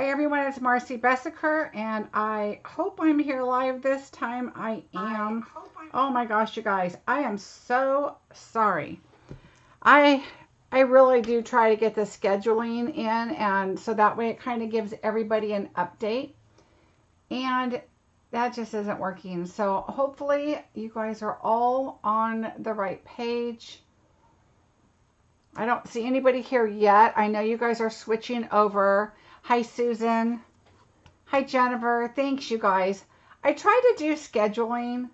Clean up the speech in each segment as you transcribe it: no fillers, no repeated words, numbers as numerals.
Hi everyone, it's Marcie Besecker, and I hope I'm here live this time. I am. Oh my gosh, you guys, I am so sorry. I I really do try to get the scheduling in, and so that way it kind of gives everybody an update, and that just isn't working. So hopefully you guys are all on the right page. I don't see anybody here yet. I know you guys are switching over. Hi, Susan. Hi, Jennifer. Thanks, you guys. I try to do scheduling.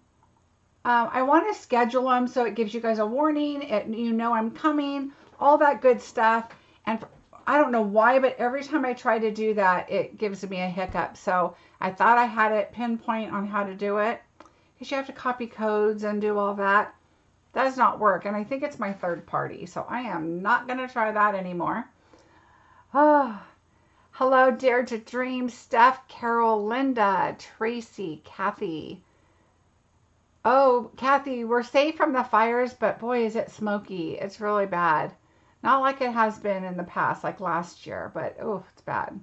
I want to schedule them so it gives you guys a warning. You know I'm coming, all that good stuff. And I don't know why, but every time I try to do that, it gives me a hiccup. So I thought I had it pinpoint on how to do it, because you have to copy codes and do all that. That does not work, and I think it's my third party, so I am not going to try that anymore. Oh, hello, Dare to Dream, Steph, Carol, Linda, Tracy, Kathy. Oh, Kathy, we're safe from the fires, but boy, is it smoky. It's really bad. Not like it has been in the past, like last year, but oh, it's bad.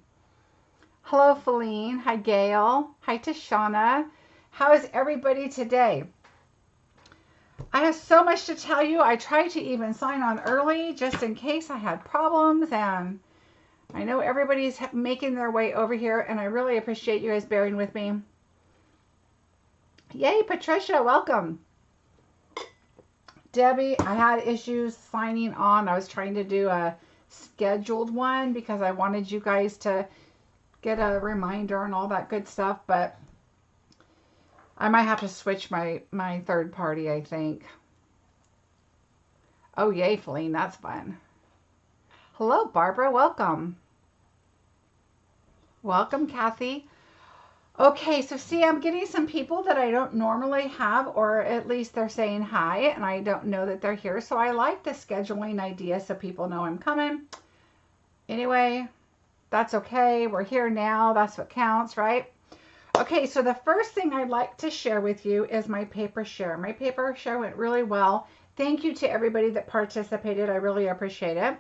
Hello, Feline. Hi, Gail. Hi, Tashana. How is everybody today? I have so much to tell you. I tried to even sign on early just in case I had problems, and I know everybody's making their way over here, and I really appreciate you guys bearing with me. Yay, Patricia, welcome. Debbie, I had issues signing on. I was trying to do a scheduled one because I wanted you guys to get a reminder and all that good stuff, but I might have to switch my third party, I think. Oh, yay, Feline, that's fun. Hello, Barbara, welcome. Welcome, Kathy. Okay, so see, I'm getting some people that I don't normally have, or at least they're saying hi, and I don't know that they're here, so I like the scheduling idea so people know I'm coming. Anyway, that's okay. We're here now. That's what counts, right? Okay, so the first thing I'd like to share with you is my paper share. My paper share went really well. Thank you to everybody that participated. I really appreciate it.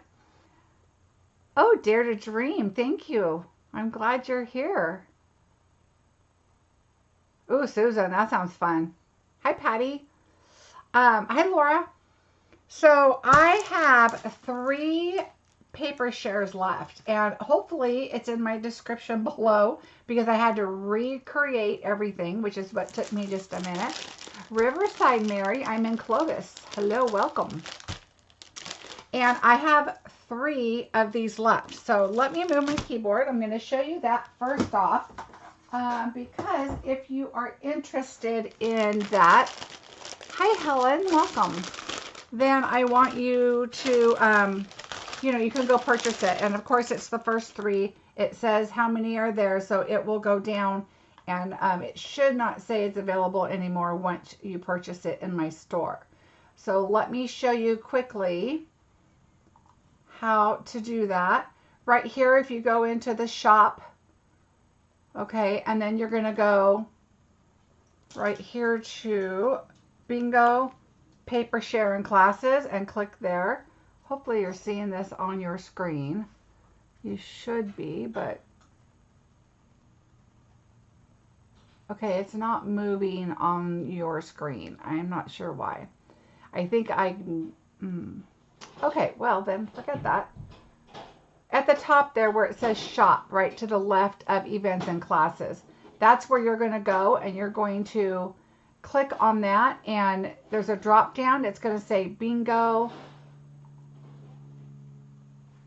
Oh, Dare to Dream. Thank you. I'm glad you're here. Ooh, Susan, that sounds fun. Hi, Patty. Hi, Laura. So I have 3 paper shares left, and hopefully it's in my description below because I had to recreate everything, which is what took me just a minute. Riverside Mary, I'm in Clovis. Hello, welcome. And I have 3 of these left. So let me move my keyboard. I'm going to show you that first off because if you are interested in that, hi Helen, welcome. Then I want you to you can go purchase it. And of course, it's the first 3. It says how many are there, so it will go down. And it should not say it's available anymore once you purchase it in my store. So let me show you quickly how to do that. Right here, if you go into the shop, okay, and then you're going to go right here to Bingo, Paper Share and Classes, and click there. Hopefully you're seeing this on your screen. You should be, but okay, it's not moving on your screen. I'm not sure why. I think okay, well then forget that. At the top there where it says shop, right to the left of events and classes, that's where you're going to go, and you're going to click on that, and there's a drop down. It's going to say Bingo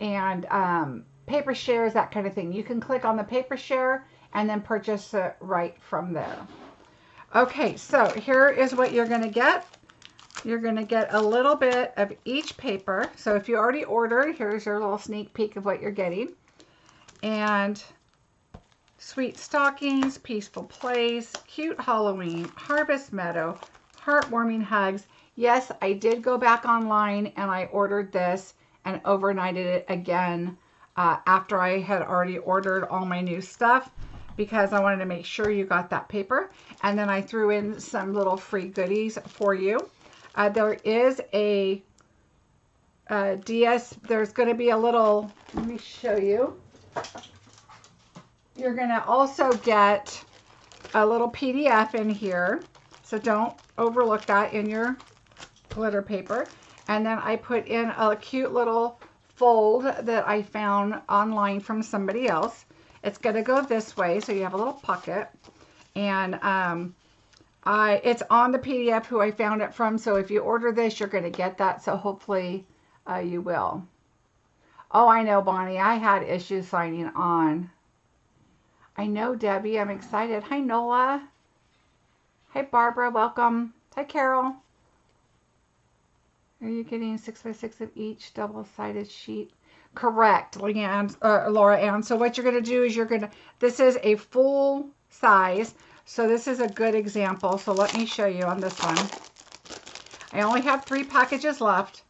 and paper shares, that kind of thing. You can click on the paper share and then purchase it right from there. Okay, so here is what you're going to get. You're going to get a little bit of each paper. So if you already ordered, here's your little sneak peek of what you're getting. And Sweet Stockings, Peaceful Place, Cute Halloween, Harvest Meadow, Heartwarming Hugs. Yes, I did go back online and I ordered this and overnighted it again after I had already ordered all my new stuff, because I wanted to make sure you got that paper. And then I threw in some little free goodies for you. There is a DS. There's going to be a little, let me show you. you're going to also get a little PDF in here. So don't overlook that in your glitter paper. And then I put in a cute little fold that I found online from somebody else. It's going to go this way, so you have a little pocket. And it's on the PDF who I found it from. So if you order this, you're going to get that. So hopefully you will. Oh, I know, Bonnie. I had issues signing on. I know, Debbie. I'm excited. Hi, Nola. Hi, Barbara. Welcome. Hi, Carol. Are you getting 6x6 of each double-sided sheet? Correct, Leanne, Laura Ann. So what you're going to do is this is a full size. So this is a good example. So let me show you on this one. I only have 3 packages left.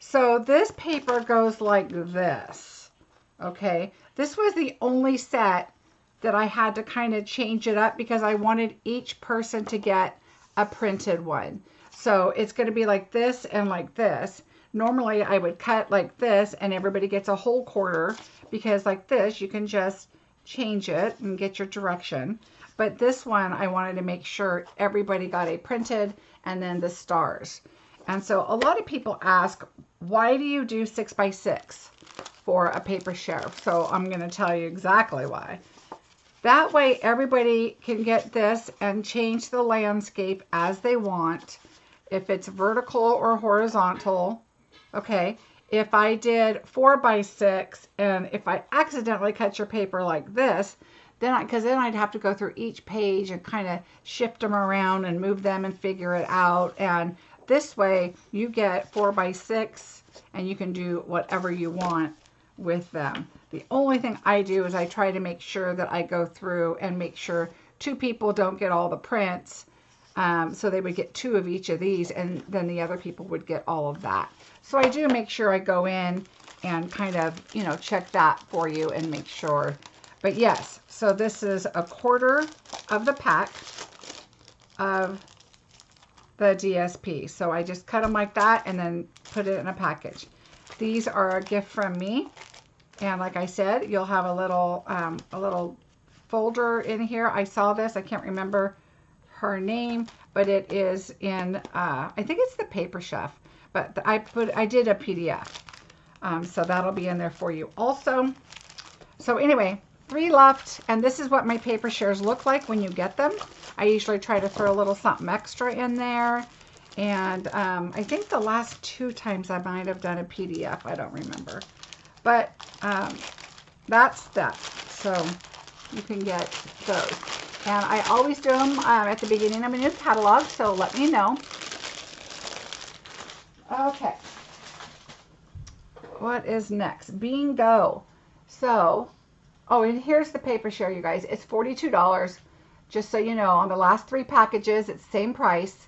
So this paper goes like this. Okay. This was the only set that I had to kind of change it up because I wanted each person to get a printed one. So it's going to be like this and like this. Normally I would cut like this and everybody gets a whole quarter, because like this you can just change it and get your direction. But this one I wanted to make sure everybody got a printed and then the stars. And so a lot of people ask, why do you do 6x6 for a paper share? So I'm going to tell you exactly why. That way everybody can get this and change the landscape as they want. If it's vertical or horizontal, okay. If I did 4x6 and if I accidentally cut your paper like this, because then I'd have to go through each page and kind of shift them around and move them and figure it out. And this way you get 4x6 and you can do whatever you want with them. The only thing I do is I try to make sure that I go through and make sure 2 people don't get all the prints. So they would get 2 of each of these, and then the other people would get all of that. So I do make sure I go in and kind of, check that for you and make sure. But yes, so this is a quarter of the pack of the DSP. So I just cut them like that and then put it in a package. These are a gift from me. And like I said, you'll have a little folder in here. I saw this. I can't remember her name, but it is in, I think it's the Paper Chef, but I did a PDF. So that'll be in there for you also. So anyway, 3 left, and this is what my paper shares look like when you get them. I usually try to throw a little something extra in there. And I think the last 2 times I might have done a PDF. I don't remember. But that's that. So you can get those. And I always do them at the beginning of a new catalog, so let me know. Okay. What is next? Bingo. So, oh, and here's the paper share, you guys. It's $42. Just so you know, on the last 3 packages, it's the same price.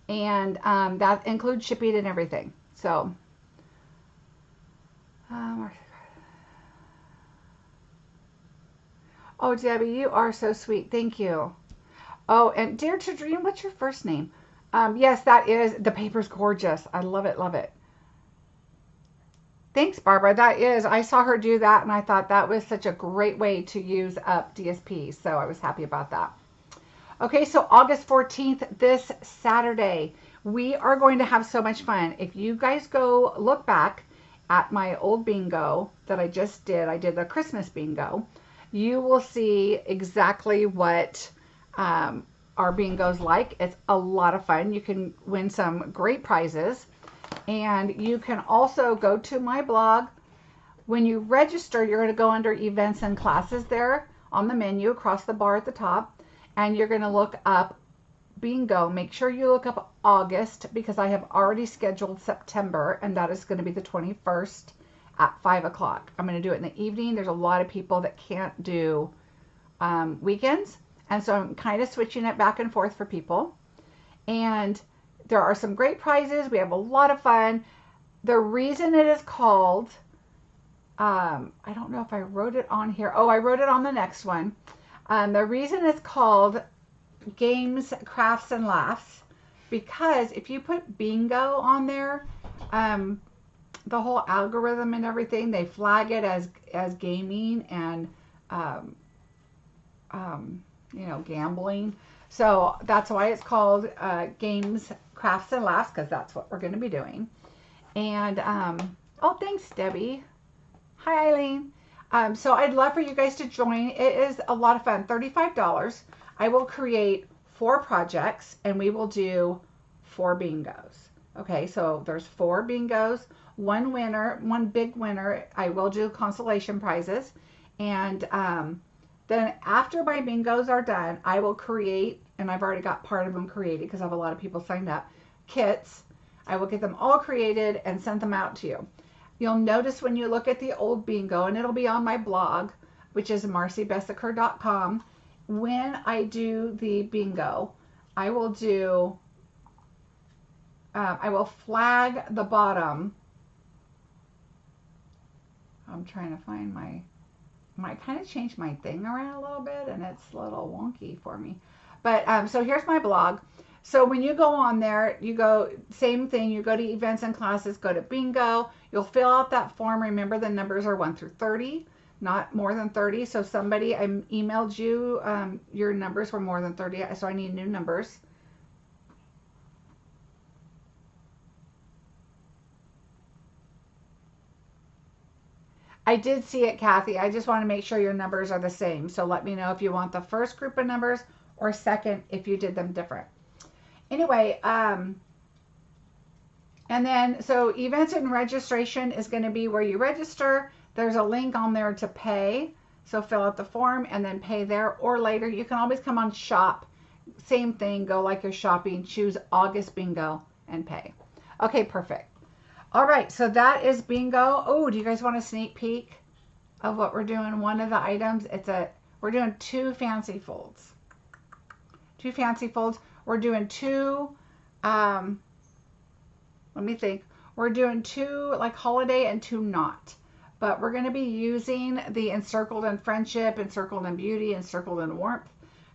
And that includes shipping and everything. So, oh, Debbie, you are so sweet. Thank you. Oh, and Dare to Dream, what's your first name? Yes, that is, the paper's gorgeous. I love it, love it. Thanks, Barbara. That is, I saw her do that, and I thought that was such a great way to use up DSP, so I was happy about that. Okay, so August 14th, this Saturday, we are going to have so much fun. If you guys go look back at my old bingo that I just did, I did the Christmas bingo, you will see exactly what our bingo's like. It's a lot of fun. You can win some great prizes. And you can also go to my blog. When you register, you're going to go under events and classes there on the menu across the bar at the top. And you're going to look up bingo. Make sure you look up August, because I have already scheduled September, and that is going to be the 21st at 5 o'clock. I'm going to do it in the evening. There's a lot of people that can't do weekends. And so I'm kind of switching it back and forth for people. And there are some great prizes. We have a lot of fun. The reason it is called, I don't know if I wrote it on here. Oh, I wrote it on the next one. The reason it's called Games, Crafts, and Laughs, because if you put bingo on there, the whole algorithm and everything, they flag it as gaming, and um, you know, gambling. So that's why it's called Games, Crafts, and Laughs, because that's what we're going to be doing. And oh, thanks, Debbie. Hi, Eileen. So I'd love for you guys to join. It is a lot of fun. $35. I will create 4 projects, and we will do 4 bingos. Okay, so there's 4 bingos, 1 winner, 1 big winner. I will do consolation prizes, and then after my bingos are done, I will create, and I've already got part of them created because I have a lot of people signed up, kits. I will get them all created and send them out to you. You'll notice when you look at the old bingo, and it'll be on my blog, which is marciebeseckerdesigns.com. When I do the bingo, I will do, I will flag the bottom. I'm trying to find my, I kind of changed my thing around a little bit, and it's a little wonky for me. But so here's my blog. So when you go on there, you go, same thing, you go to events and classes, go to bingo, you'll fill out that form. Remember, the numbers are 1 through 30, not more than 30. So somebody, I emailed you, your numbers were more than 30, so I need new numbers. I did see it, Kathy. I just want to make sure your numbers are the same. So let me know if you want the first group of numbers or second if you did them different. Anyway, and then so events and registration is going to be where you register. There's a link on there to pay. So fill out the form and then pay there, or later. You can always come on shop. Same thing, go like you're shopping, choose August bingo and pay. Okay, perfect. All right, so that is bingo. Oh, do you guys want a sneak peek of what we're doing? One of the items, we're doing 2 fancy folds. 2 fancy folds. We're doing 2, let me think. We're doing 2 like holiday and 2 not. But we're going to be using the Encircled in Friendship, Encircled in Beauty, Encircled in Warmth.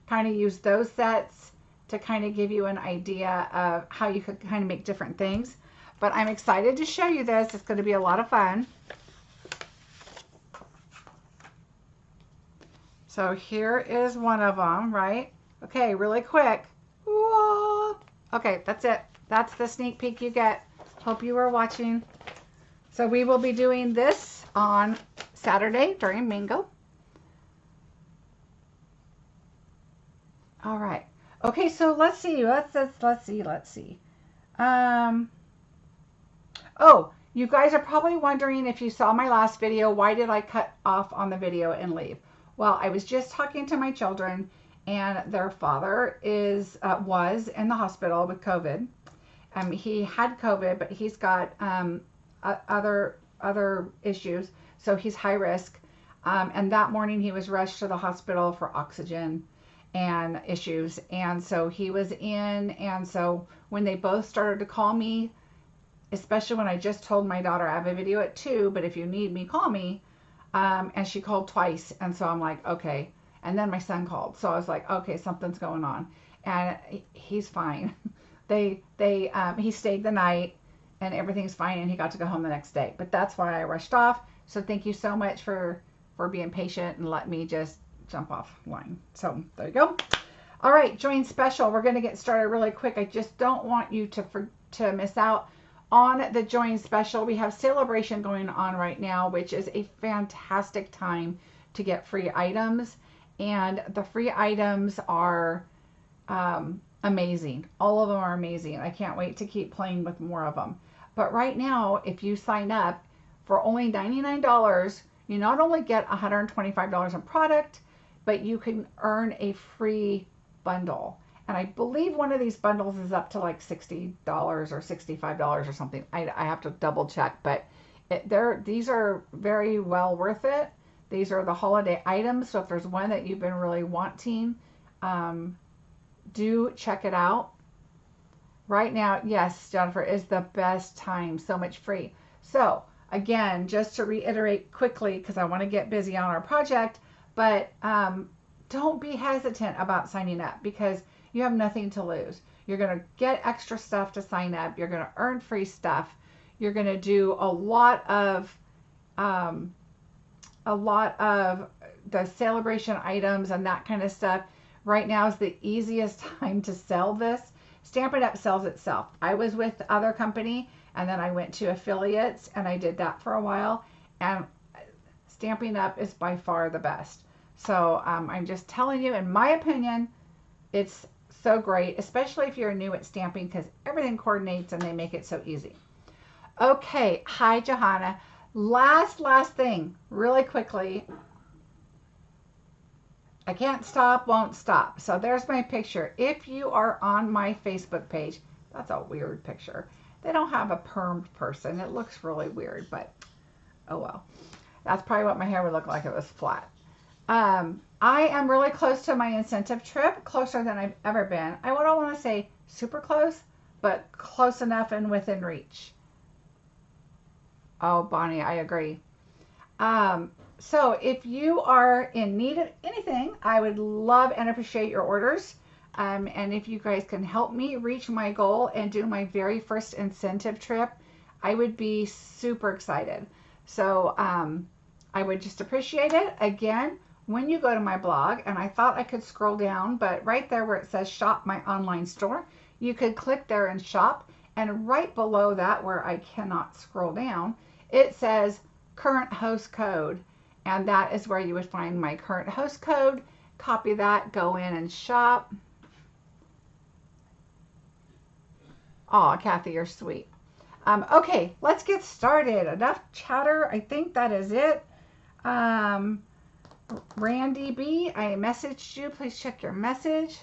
Kind of use those sets to kind of give you an idea of how you could kind of make different things. But I'm excited to show you this. It's going to be a lot of fun. So here is one of them, right? Okay, really quick. Whoa. Okay, that's it. That's the sneak peek you get. Hope you were watching. So we will be doing this on Saturday during bingo. All right. Okay, so let's see. Let's see. Oh, you guys are probably wondering, if you saw my last video, why did I cut off on the video and leave? Well, I was just talking to my children, and their father was in the hospital with COVID. He had COVID, but he's got other issues, so he's high risk. And that morning he was rushed to the hospital for oxygen and issues, and so he was in. And so when they both started to call me, especially when I just told my daughter I have a video at 2, but if you need me, call me. And she called twice, and so I'm like, okay. And then my son called, so I was like, okay, something's going on, and he's fine. He stayed the night, and everything's fine, and he got to go home the next day. But that's why I rushed off. So thank you so much for being patient and let me just jump off line. So there you go. All right, join special. We're going to get started really quick. I just don't want you to miss out on the join special. We have sale-a-bration going on right now, which is a fantastic time to get free items. And the free items are amazing. All of them are amazing. I can't wait to keep playing with more of them. But right now, if you sign up for only $99, you not only get $125 in product, but you can earn a free bundle. And I believe one of these bundles is up to like $60 or $65 or something. I have to double check, but these are very well worth it. These are the holiday items. So if there's one that you've been really wanting, do check it out. Right now, yes, Jennifer, is the best time. So much free. So again, just to reiterate quickly, because I want to get busy on our project, but don't be hesitant about signing up, because you have nothing to lose. You're going to get extra stuff to sign up. You're going to earn free stuff. You're going to do a lot of the sale-a-bration items and that kind of stuff, right now is the easiest time to sell this. Stampin' Up! Sells itself. I was with the other company, and then I went to affiliates, and I did that for a while, and Stampin' Up! Is by far the best. So I'm just telling you, in my opinion, it's so great, especially if you're new at stamping, because everything coordinates and they make it so easy. Okay, hi Johanna. Last thing, really quickly. I can't stop, won't stop. So there's my picture. If you are on my Facebook page, that's a weird picture. They don't have a permed person. It looks really weird, but oh well. That's probably what my hair would look like if it was flat. I am really close to my incentive trip, closer than I've ever been. I don't want to say super close, but close enough and within reach. Oh, Bonnie, I agree. So if you are in need of anything, I would love and appreciate your orders. And if you guys can help me reach my goal and do my very first incentive trip, I would be super excited. So I would just appreciate it. Again, when you go to my blog, and I thought I could scroll down, but right there where it says shop my online store, you could click there and shop. And right below that, where I cannot scroll down, it says current host code. And that is where you would find my current host code. Copy that, go in and shop. Aw, Kathy, you're sweet. Okay, let's get started. Enough chatter. I think that is it. Randy B, I messaged you. Please check your message.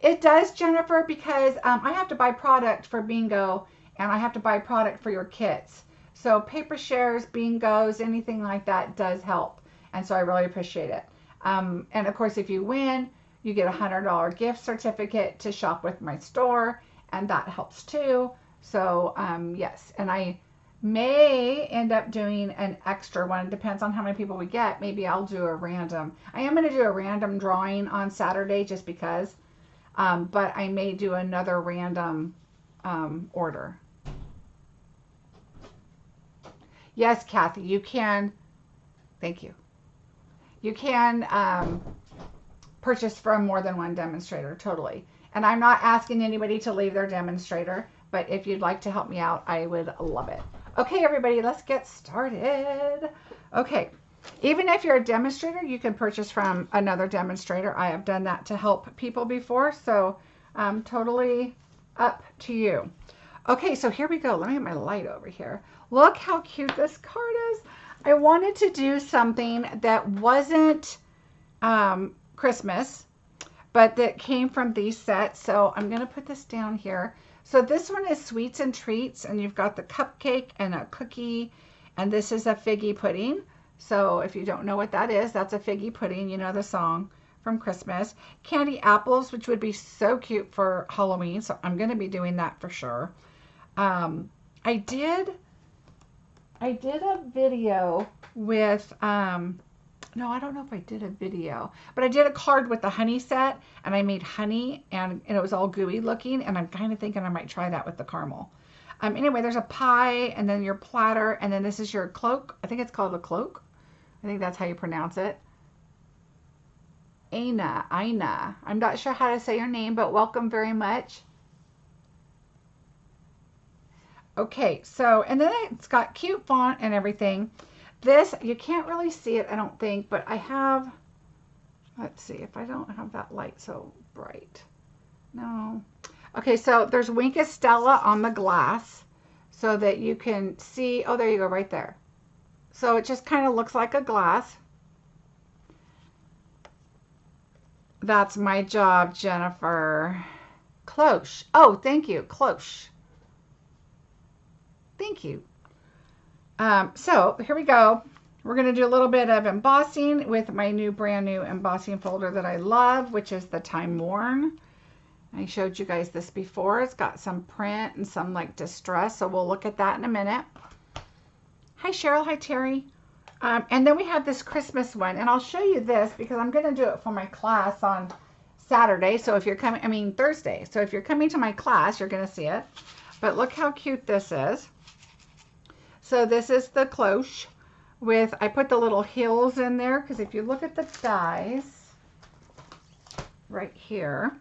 It does, Jennifer, because I have to buy product for bingo, and I have to buy product for your kits. So paper shares, bingos, anything like that does help. And so I really appreciate it. And of course, if you win, you get a $100 gift certificate to shop with my store, and that helps too. So yes, and I may end up doing an extra one. It depends on how many people we get. Maybe I'll do a random. I am going to do a random drawing on Saturday just because, but I may do another random order. Yes, Kathy, you can. Thank you. You can purchase from more than one demonstrator, totally. And I'm not asking anybody to leave their demonstrator, but if you'd like to help me out, I would love it. Okay, everybody, let's get started. Okay, even if you're a demonstrator, you can purchase from another demonstrator. I have done that to help people before, so totally up to you. Okay, so here we go. Let me get my light over here. Look how cute this card is. I wanted to do something that wasn't Christmas, but that came from these sets. So I'm going to put this down here. So this one is sweets and treats, and you've got the cupcake and a cookie, and this is a figgy pudding. So if you don't know what that is, that's a figgy pudding. You know the song from Christmas. Candy apples, which would be so cute for Halloween. So I'm going to be doing that for sure. I did a video with, no, I don't know if I did a video, but I did a card with the honey set, and I made honey, and it was all gooey looking, and I'm kind of thinking I might try that with the caramel. Anyway, there's a pie, and then your platter, and then this is your cloak. I think it's called a cloak. I think that's how you pronounce it. Aina. I'm not sure how to say your name, but welcome very much. Okay, so, and then it's got cute font and everything. This, you can't really see it, I don't think, but I have, let's see if I don't have that light so bright. No. Okay, so there's Wink of Stella on the glass so that you can see, oh, there you go, right there. So it just kind of looks like a glass. That's my job, Jennifer. Cloche. Oh, thank you, Cloche. Thank you. So here we go. We're going to do a little bit of embossing with my brand new embossing folder that I love, which is the Time Worn. I showed you guys this before. It's got some print and some like distress, so we'll look at that in a minute. Hi Cheryl, hi Terry. And then we have this Christmas one, and I'll show you this because I'm going to do it for my class on Saturday. So if you're coming, Thursday. So if you're coming to my class, you're going to see it. But look how cute this is. So this is the cloche with, I put the little hills in there because if you look at the dies right here,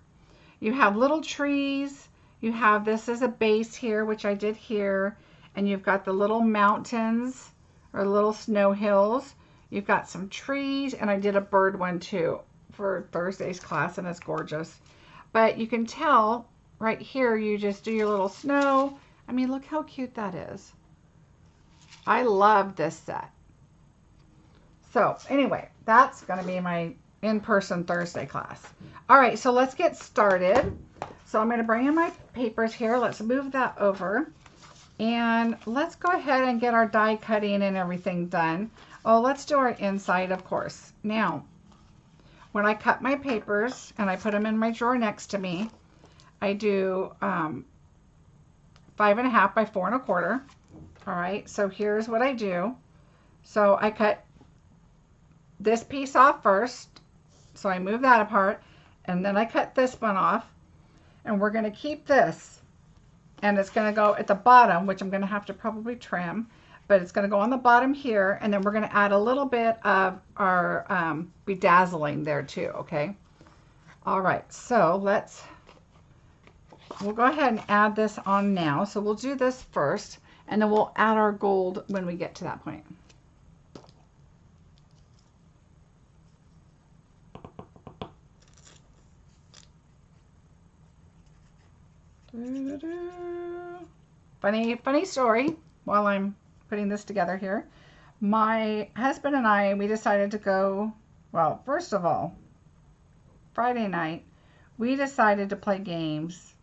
you have little trees, you have this as a base here, which I did here, and you've got the little mountains or little snow hills. You've got some trees, and I did a bird one too for Thursday's class, and it's gorgeous. But you can tell right here, you just do your little snow. I mean, look how cute that is. I love this set. So anyway, that's going to be my in-person Thursday class. All right, so let's get started. So I'm going to bring in my papers here. Let's move that over. And let's go ahead and get our die cutting and everything done. Oh, let's do our inside, of course. Now, when I cut my papers and I put them in my drawer next to me, I do 5.5 by 4 1/4. All right, so here's what I do. So I cut this piece off first. So I move that apart, and then I cut this one off, and we're going to keep this, and it's going to go at the bottom, which I'm going to have to probably trim, but it's going to go on the bottom here, and then we're going to add a little bit of our bedazzling there too, okay? All right, so we'll go ahead and add this on now. So we'll do this first, and then we'll add our gold when we get to that point. Funny story while I'm putting this together here. My husband and I, we decided to go, well, first of all, Friday night, we decided to play games,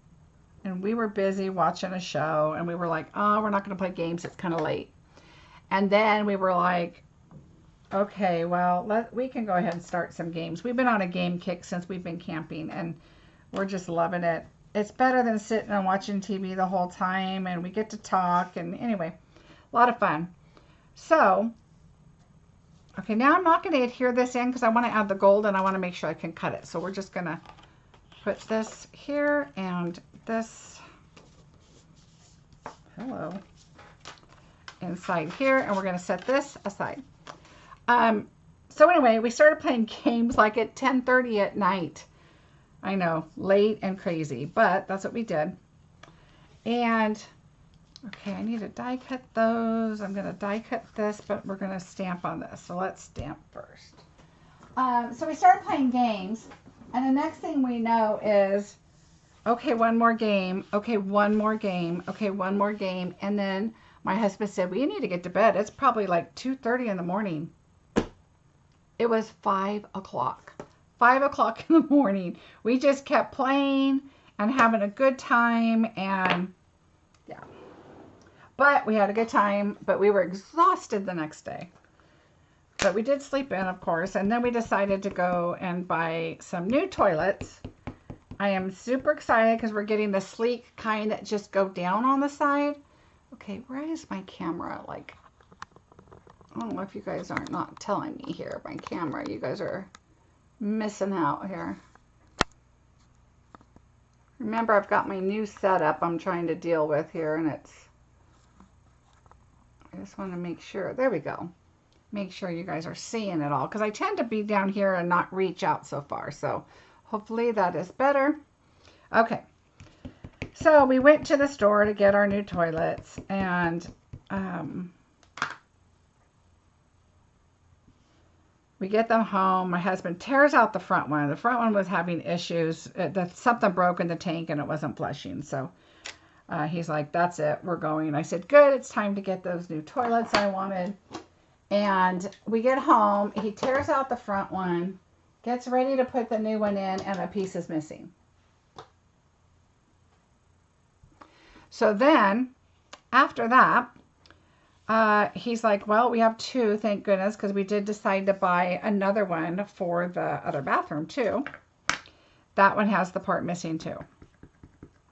and we were busy watching a show, and we were like, oh, we're not going to play games. It's kind of late. And then we were like, okay, well, we can go ahead and start some games. We've been on a game kick since we've been camping, and we're just loving it. It's better than sitting and watching TV the whole time, and we get to talk, and anyway, a lot of fun. So, okay, now I'm not going to adhere this in because I want to add the gold, and I want to make sure I can cut it. So we're just going to put this here and this, hello, inside here, and we're going to set this aside. So anyway, we started playing games like at 10:30 at night. I know, late and crazy, but that's what we did. And, okay, I need to die cut those. I'm going to die cut this, but we're going to stamp on this. So let's stamp first. So we started playing games, and the next thing we know is, okay, one more game. Okay, one more game. Okay, one more game. And then my husband said, we need to get to bed. It's probably like 2:30 in the morning. It was 5 o'clock. 5 o'clock in the morning. We just kept playing and having a good time, and yeah. But we had a good time, but we were exhausted the next day. But we did sleep in, of course, and then we decided to go and buy some new toilets. I am super excited because we're getting the sleek kind that just go down on the side. Okay, where is my camera? Like, I don't know if you guys are not telling me here. My camera, you guys are missing out here. Remember, I've got my new setup I'm trying to deal with here, and I just want to make sure. There we go. Make sure you guys are seeing it all, because I tend to be down here and not reach out so far. So hopefully that is better. Okay. So we went to the store to get our new toilets, and we get them home. My husband tears out the front one. The front one was having issues. Something broke in the tank and it wasn't flushing. So he's like, that's it. We're going. I said, good. It's time to get those new toilets I wanted. And we get home. He tears out the front one, gets ready to put the new one in, and a piece is missing. So then after that, he's like, well, we have two, thank goodness, because we did decide to buy another one for the other bathroom too. That one has the part missing too.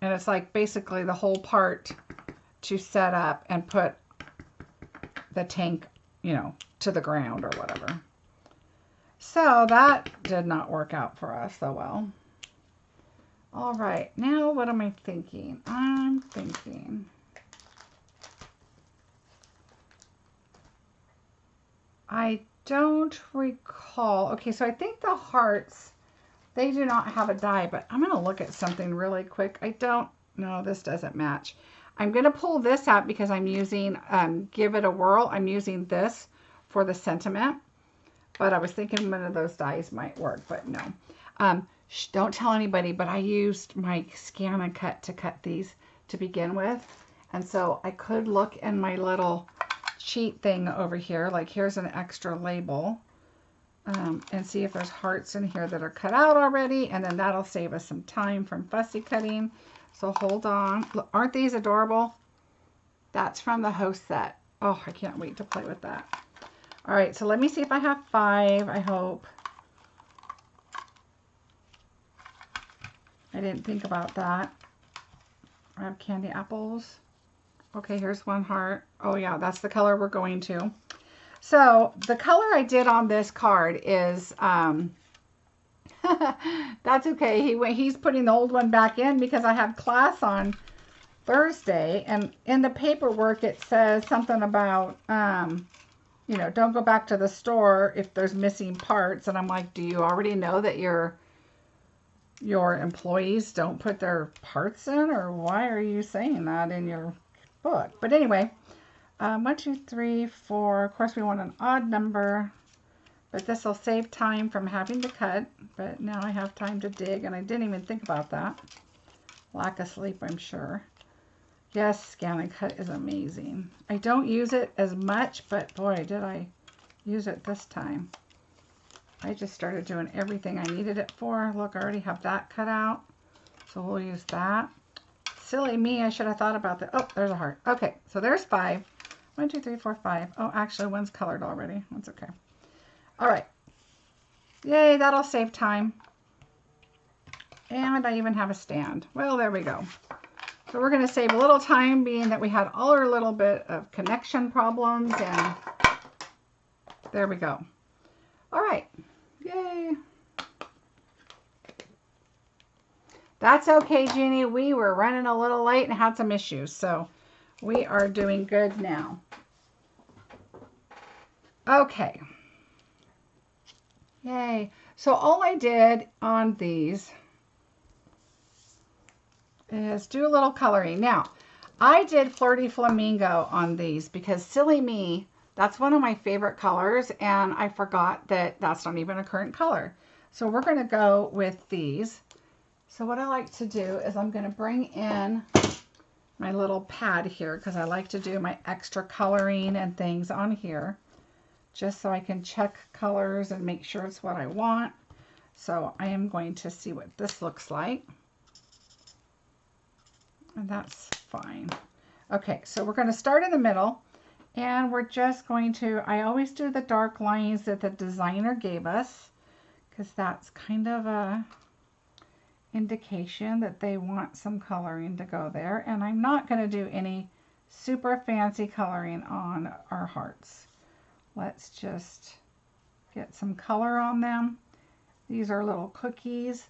And it's like basically the whole part to set up and put the tank, you know, to the ground or whatever. So that did not work out for us so well. All right, now what am I thinking? I'm thinking, I don't recall. Okay, so I think the hearts, they do not have a die, but I'm going to look at something really quick. I don't, no, this doesn't match. I'm going to pull this out because I'm using Give It a Whirl. I'm using this for the sentiment, but I was thinking one of those dies might work, but no. Don't tell anybody, but I used my Scan and Cut to cut these to begin with. And so I could look in my little cheat thing over here, like here's an extra label, and see if there's hearts in here that are cut out already, and then that'll save us some time from fussy cutting. So hold on. Look, aren't these adorable? That's from the host set. Oh, I can't wait to play with that. All right, so let me see if I have 5, I hope. I didn't think about that. I have candy apples. Okay, here's one heart. Oh yeah, that's the color we're going to. So the color I did on this card is, that's okay. He's putting the old one back in because I have class on Thursday. And in the paperwork, it says something about, you know, don't go back to the store if there's missing parts. And I'm like, do you already know that your employees don't put their parts in? Or why are you saying that in your book? But anyway, 1, 2, 3, 4. Of course, we want an odd number, but this will save time from having to cut. But now I have time to dig, and I didn't even think about that. Lack of sleep, I'm sure. Yes, Scan and Cut is amazing. I don't use it as much, but boy, did I use it this time. I just started doing everything I needed it for. Look, I already have that cut out, so we'll use that. Silly me, I should have thought about that. Oh, there's a heart. Okay, so there's 5. 1, 2, 3, 4, 5. Oh, actually, one's colored already. That's okay. All right. Yay, that'll save time. And I even have a stand. Well, there we go. So we're going to save a little time, being that we had all our little bit of connection problems, and there we go. All right. Yay. That's okay, Jeannie. We were running a little late and had some issues, so we are doing good now. Okay. Yay. So all I did on these is do a little coloring. Now, I did Flirty Flamingo on these because silly me, that's one of my favorite colors, and I forgot that that's not even a current color. So we're going to go with these. So what I like to do is I'm going to bring in my little pad here because I like to do my extra coloring and things on here just so I can check colors and make sure it's what I want. So I am going to see what this looks like. And that's fine. Okay, so we're going to start in the middle, and we're just going to, I always do the dark lines that the designer gave us because that's kind of a indication that they want some coloring to go there. And I'm not going to do any super fancy coloring on our hearts. Let's just get some color on them. These are little cookies.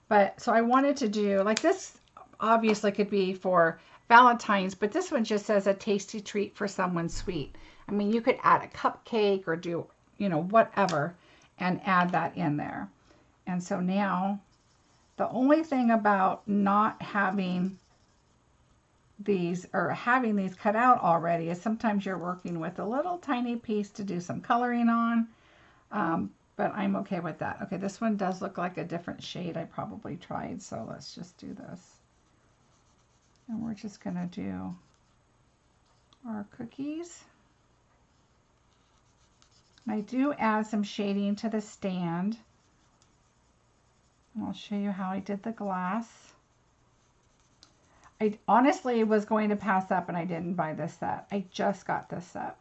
But so I wanted to do, like this obviously could be for Valentine's, but this one just says a tasty treat for someone sweet. I mean, you could add a cupcake or do, you know, whatever, and add that in there. And so now, the only thing about not having these, or having these cut out already, is sometimes you're working with a little tiny piece to do some coloring on, but I'm okay with that. Okay, this one does look like a different shade I probably tried, so let's just do this. And we're just going to do our cookies. I do add some shading to the stand. And I'll show you how I did the glass. I honestly was going to pass up and I didn't buy this set. I just got this set.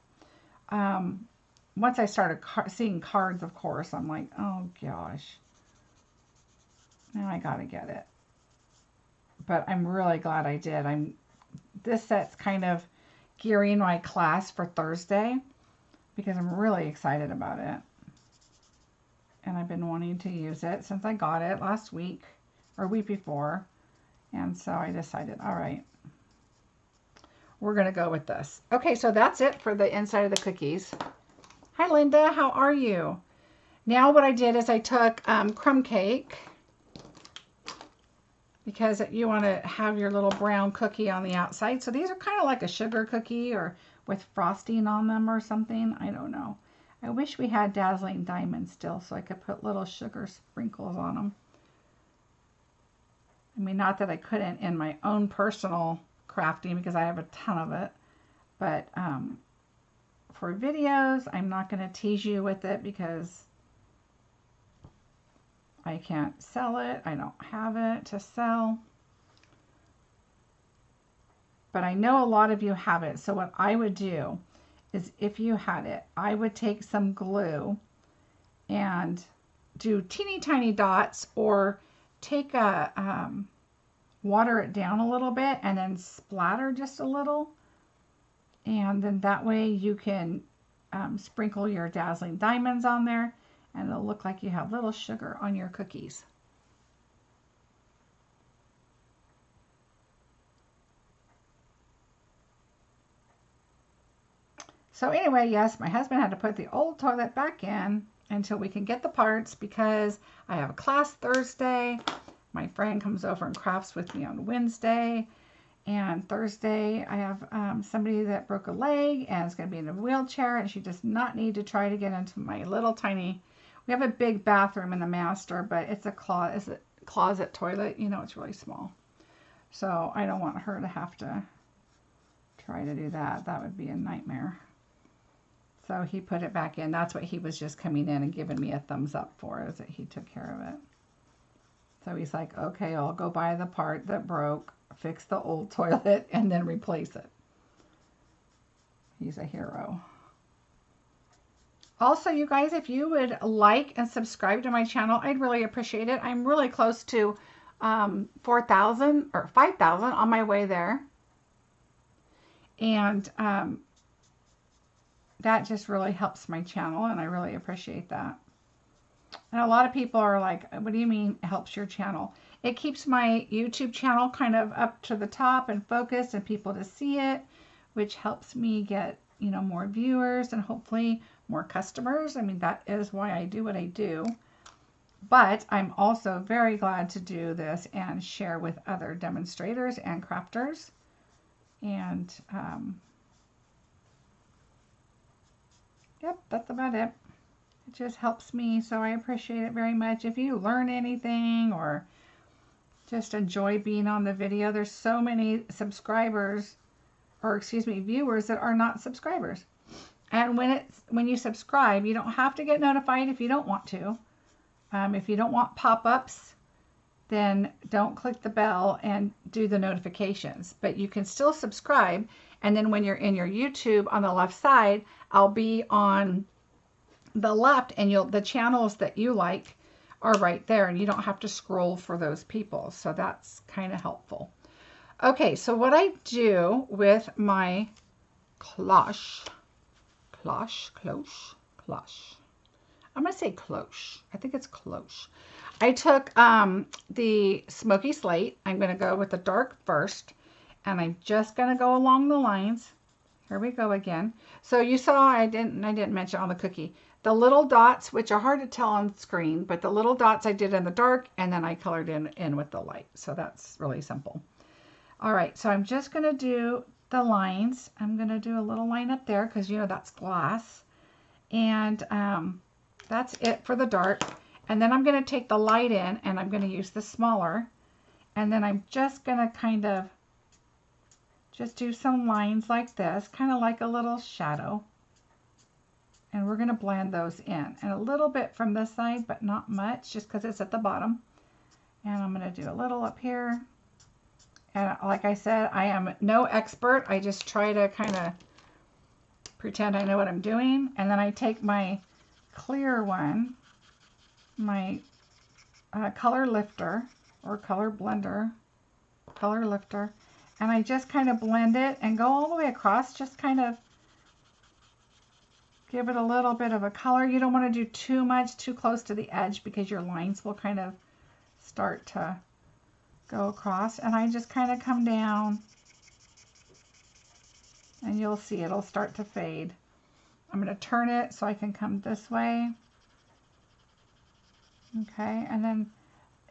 Once I started seeing cards, of course, I'm like, oh gosh. Now I got to get it. But I'm really glad I did. This set's kind of gearing my class for Thursday because I'm really excited about it. And I've been wanting to use it since I got it last week or week before. And so I decided, all right, we're going to go with this. Okay, so that's it for the inside of the cookies. Hi, Linda. How are you? Now what I did is I took crumb cake because you want to have your little brown cookie on the outside. So these are kind of like a sugar cookie or with frosting on them or something. I don't know. I wish we had dazzling diamonds still so I could put little sugar sprinkles on them. I mean, not that I couldn't in my own personal crafting because I have a ton of it. But for videos, I'm not going to tease you with it because I can't sell it. I don't have it to sell. But I know a lot of you have it. So what I would do is if you had it, I would take some glue and do teeny tiny dots or take a, water it down a little bit and then splatter just a little. And then that way you can sprinkle your dazzling diamonds on there and it'll look like you have little sugar on your cookies. So anyway, yes, my husband had to put the old toilet back in until we can get the parts because I have a class Thursday. My friend comes over and crafts with me on Wednesday. And Thursday, I have somebody that broke a leg and is going to be in a wheelchair, and she does not need to try to get into my little tiny. We have a big bathroom in the master, but it's a closet toilet. You know, it's really small. So I don't want her to have to try to do that. That would be a nightmare. So he put it back in. That's what he was just coming in and giving me a thumbs up for, is that he took care of it. So he's like, okay, I'll go buy the part that broke, fix the old toilet, and then replace it. He's a hero. Also, you guys, if you would like and subscribe to my channel, I'd really appreciate it. I'm really close to 4,000 or 5,000 on my way there. And that just really helps my channel, and I really appreciate that. And a lot of people are like, what do you mean it helps your channel? It keeps my YouTube channel kind of up to the top and focused and people to see it, which helps me get, you know, more viewers and hopefully more customers. I mean, that is why I do what I do. But I'm also very glad to do this and share with other demonstrators and crafters. And yep, that's about it. It just helps me, so I appreciate it very much. If you learn anything or just enjoy being on the video, there's so many subscribers, or excuse me, viewers that are not subscribers. And when you subscribe, you don't have to get notified if you don't want to. If you don't want pop-ups, then don't click the bell and do the notifications. But you can still subscribe, and then when you're in your YouTube on the left side, I'll be on the left, and the channels that you like are right there, and you don't have to scroll for those people. So that's kind of helpful. Okay, so what I do with my cloche. I'm going to say cloche. I think it's cloche. I took the smoky slate. I'm going to go with the dark first, and I'm just going to go along the lines. Here we go again. So you saw I didn't mention on the cookie the little dots, which are hard to tell on screen, but the little dots I did in the dark, and then I colored in with the light. So that's really simple. All right, so I'm just going to do the lines. I'm going to do a little line up there because, you know, that's glass. And that's it for the dark. And then I'm going to take the light in, and I'm going to use the smaller. And then I'm just going to kind of just do some lines like this, kind of like a little shadow. And we're going to blend those in. And a little bit from this side, but not much, just because it's at the bottom. And I'm going to do a little up here. And like I said, I am no expert. I just try to kind of pretend I know what I'm doing. And then I take my clear one, my color lifter or color blender, color lifter, and I just kind of blend it and go all the way across, just kind of give it a little bit of a color. You don't want to do too much too close to the edge because your lines will kind of start to go across. And I just kind of come down, and you'll see it'll start to fade. I'm going to turn it so I can come this way. Okay, and then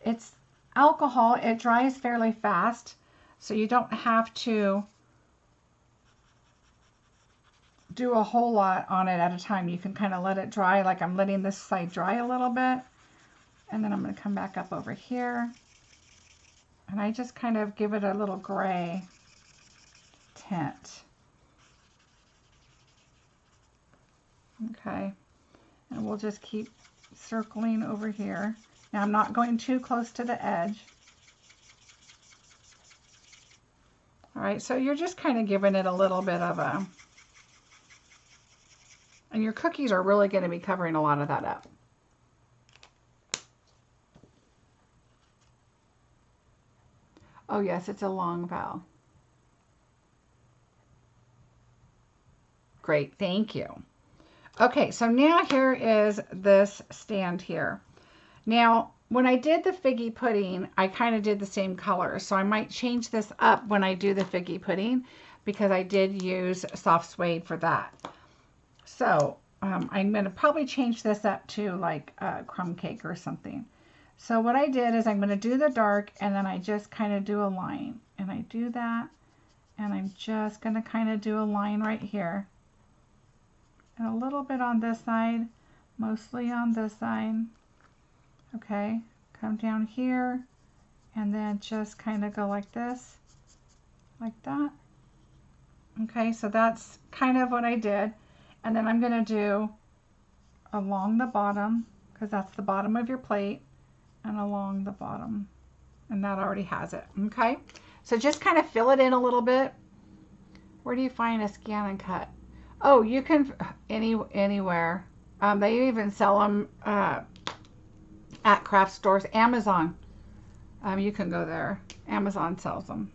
it's alcohol. It dries fairly fast, so you don't have to do a whole lot on it at a time. You can kind of let it dry, like I'm letting this side dry a little bit. And then I'm going to come back up over here. And I just kind of give it a little gray tint. Okay, and we'll just keep circling over here. Now I'm not going too close to the edge. All right, so you're just kind of giving it a little bit of a, and your cookies are really going to be covering a lot of that up. Oh yes, it's a long vowel. Great, thank you. Okay, so now here is this stand here. Now, when I did the figgy pudding, I kind of did the same color. So I might change this up when I do the figgy pudding because I did use soft suede for that. So I'm going to probably change this up to like a crumb cake or something. So what I did is I'm going to do the dark and then I just kind of do a line. And I do that and I'm just going to kind of do a line right here. And a little bit on this side, mostly on this side. Okay, come down here and then just kind of go like this, like that. Okay, so that's kind of what I did. And then I'm going to do along the bottom, because that's the bottom of your plate, and along the bottom. And that already has it. Okay, so just kind of fill it in a little bit. Where do you find a scan and cut? Oh, you can anywhere. They even sell them at craft stores. Amazon. You can go there. Amazon sells them.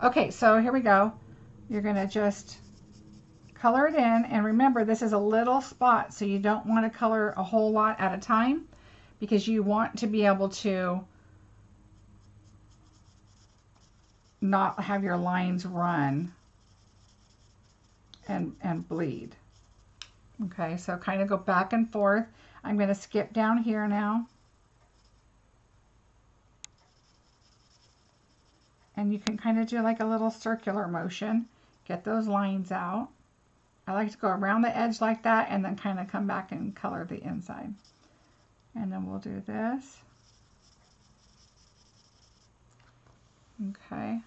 Okay, so here we go. You're going to just color it in. And remember, this is a little spot, so you don't want to color a whole lot at a time because you want to be able to not have your lines run and bleed. Okay, so kind of go back and forth. I'm going to skip down here now. And you can kind of do like a little circular motion. Get those lines out. I like to go around the edge like that and then kind of come back and color the inside. And then we'll do this. Okay.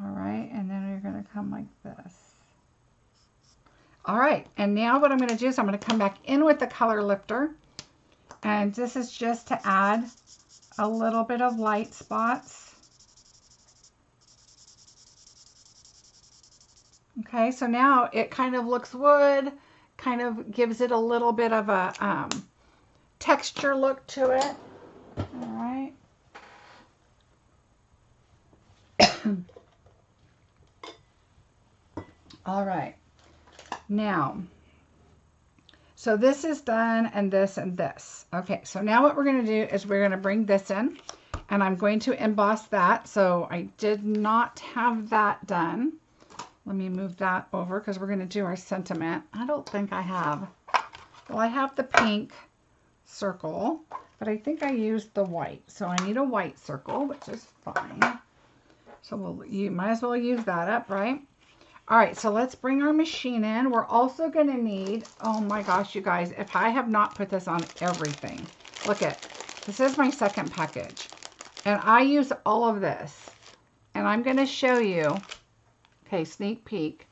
All right, and then you're going to come like this. All right, and now what I'm going to do is I'm going to come back in with the color lifter. And this is just to add a little bit of light spots. Okay, so now it kind of looks wood, kind of gives it a little bit of a texture look to it. All right. All right. Now, so this is done and this and this. Okay, so now what we're going to do is we're going to bring this in and I'm going to emboss that. So I did not have that done. Let me move that over because we're going to do our sentiment. I don't think I have. Well, I have the pink circle, but I think I used the white. So I need a white circle, which is fine. So you might as well use that up, right? All right, so let's bring our machine in. We're also going to need, oh my gosh, you guys, if I have not put this on everything, look at, this is my second package. And I use all of this. And I'm going to show you, okay, sneak peek.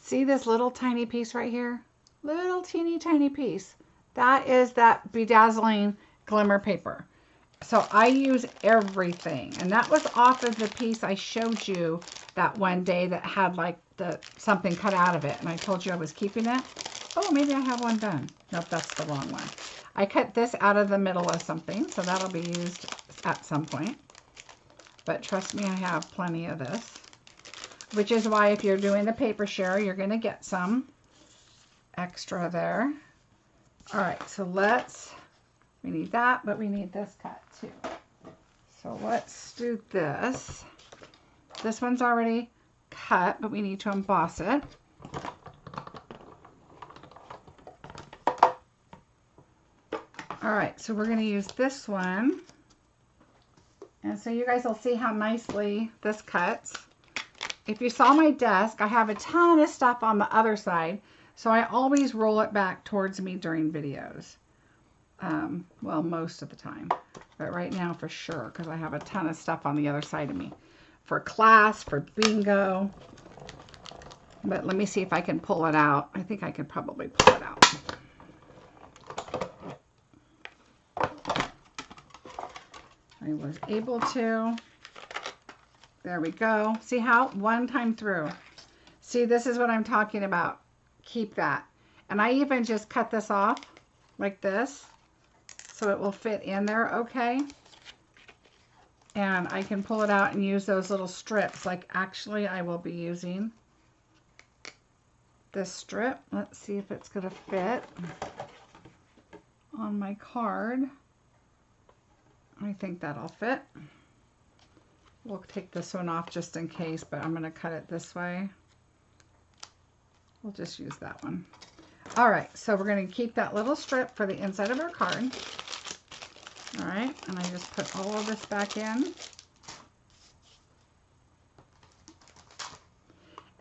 See this little tiny piece right here? Little teeny tiny piece. That is that bedazzling glimmer paper. So I use everything. And that was off of the piece I showed you that one day that had like something cut out of it. And I told you I was keeping it. Oh, maybe I have one done. Nope, that's the wrong one. I cut this out of the middle of something, so that'll be used at some point. But trust me, I have plenty of this. Which is why if you're doing the paper share, you're going to get some extra there. All right, so let's We need that, but we need this cut too. So let's do this. This one's already cut, but we need to emboss it. All right, so we're going to use this one. And so you guys will see how nicely this cuts. If you saw my desk, I have a ton of stuff on the other side, so I always roll it back towards me during videos. Well, most of the time, but right now for sure, because I have a ton of stuff on the other side of me. For class, for bingo. But let me see if I can pull it out. I think I could probably pull it out. I was able to. There we go. See how? One time through. See, this is what I'm talking about. Keep that. And I even just cut this off like this so it will fit in there okay. And I can pull it out and use those little strips. Like actually I will be using this strip. Let's see if it's going to fit on my card. I think that'll fit. We'll take this one off just in case, but I'm going to cut it this way. We'll just use that one. All right, so we're going to keep that little strip for the inside of our card. All right, and I just put all of this back in.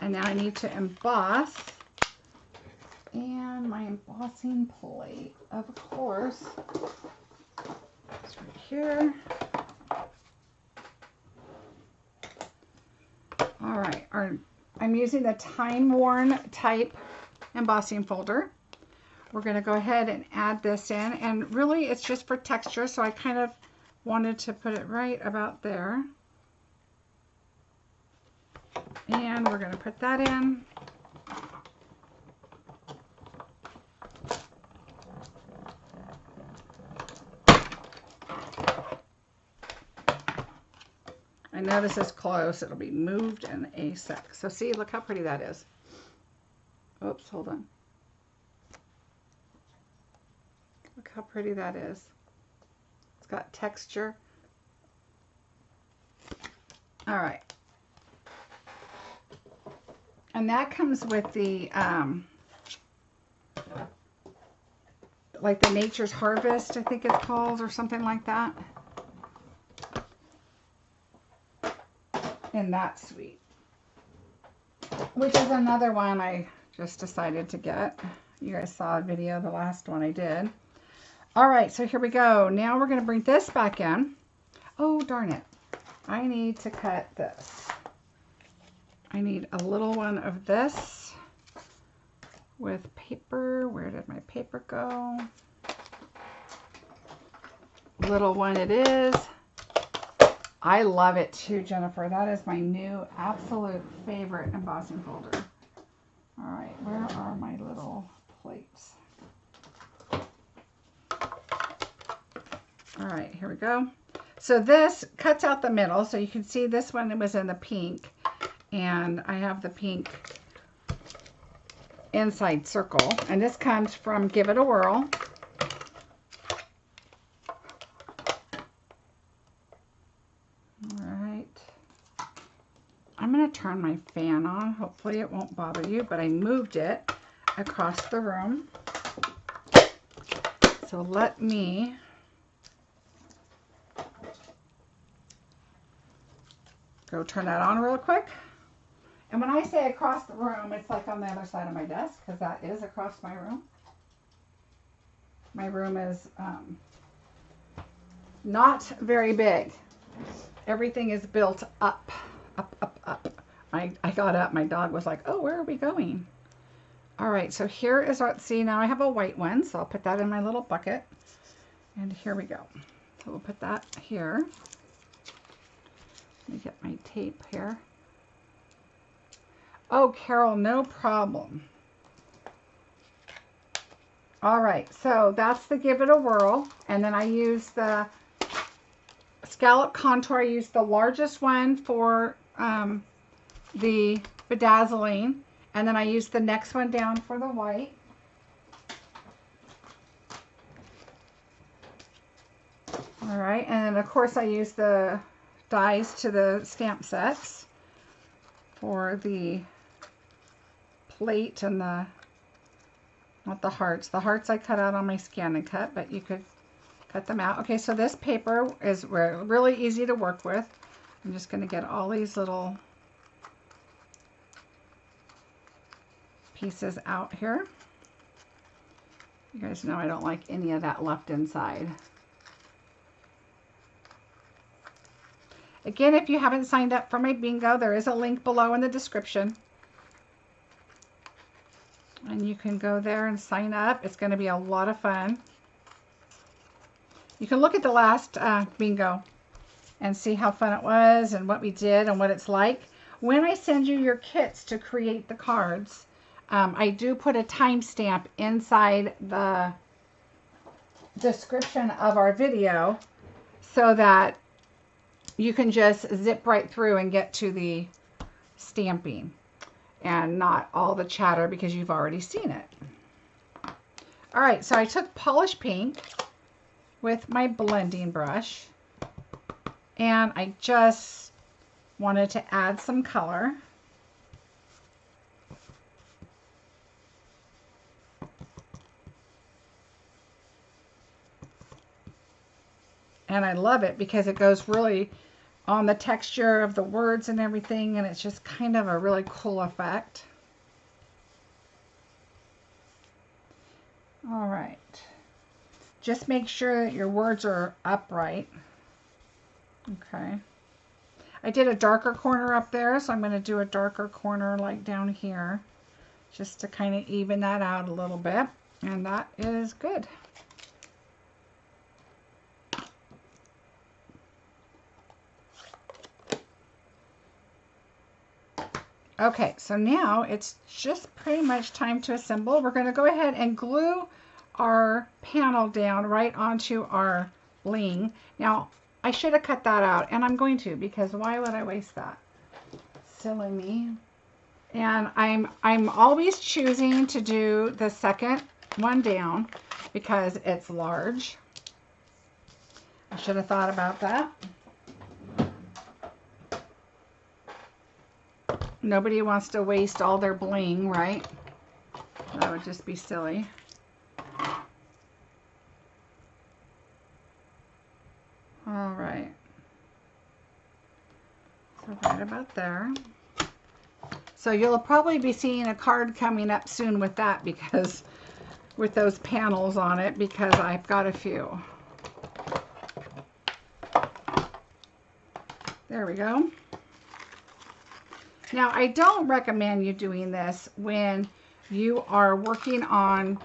And now I need to emboss. And my embossing plate, of course, is right here. All right, I'm using the time-worn type embossing folder. We're going to go ahead and add this in, and really it's just for texture, so I kind of wanted to put it right about there. And we're going to put that in. I know this is close. It'll be moved in a sec. So see, look how pretty that is. Oops, hold on. Look how pretty that is. It's got texture. All right. And that comes with the, like the Nature's Harvest, I think it's called, or something like that. In that suite, which is another one I just decided to get. You guys saw a video, the last one I did. All right, so here we go. Now we're going to bring this back in. Oh, darn it. I need to cut this. I need a little one of this with paper. Where did my paper go? Little one it is. I love it too, Jennifer. That is my new absolute favorite embossing folder. All right, where are my little plates? All right, here we go. So this cuts out the middle. So you can see this one, it was in the pink. And I have the pink inside circle. And this comes from Give It a Whirl. I'm going to turn my fan on. Hopefully it won't bother you, but I moved it across the room. So let me go turn that on real quick. And when I say across the room, it's like on the other side of my desk, because that is across my room. My room is not very big. Everything is built up. Up. I got up. My dog was like, oh, where are we going? All right, so here is our, see, now I have a white one, so I'll put that in my little bucket. And here we go. So we'll put that here. Let me get my tape here. Oh, Carol, no problem. All right, so that's the Give It a Whirl. And then I use the scallop contour. I use the largest one for the bedazzling, and then I use the next one down for the white. All right, and then of course I use the dies to the stamp sets for the plate and the, not the hearts. The hearts I cut out on my Scan and Cut, but you could cut them out. Okay, so this paper is really easy to work with. I'm just going to get all these little pieces out here. You guys know I don't like any of that left inside. Again, if you haven't signed up for my bingo, there is a link below in the description. And you can go there and sign up. It's going to be a lot of fun. You can look at the last bingo and see how fun it was and what we did and what it's like. When I send you your kits to create the cards, I do put a timestamp inside the description of our video so that you can just zip right through and get to the stamping and not all the chatter because you've already seen it. All right, so I took Polish Pink with my blending brush and I just wanted to add some color. And I love it because it goes really on the texture of the words and everything, and it's just kind of a really cool effect. All right. Just make sure that your words are upright. Okay. I did a darker corner up there, so I'm going to do a darker corner like down here, just to kind of even that out a little bit, and that is good. Okay, so now it's just pretty much time to assemble. We're going to go ahead and glue our panel down right onto our bling. Now, I should have cut that out, and I'm going to, because why would I waste that? Silly me. And I'm always choosing to do the second one down because it's large. I should have thought about that. Nobody wants to waste all their bling, right? That would just be silly. All right. So right about there. So you'll probably be seeing a card coming up soon with that, because with those panels on it, because I've got a few. There we go. Now, I don't recommend you doing this when you are working on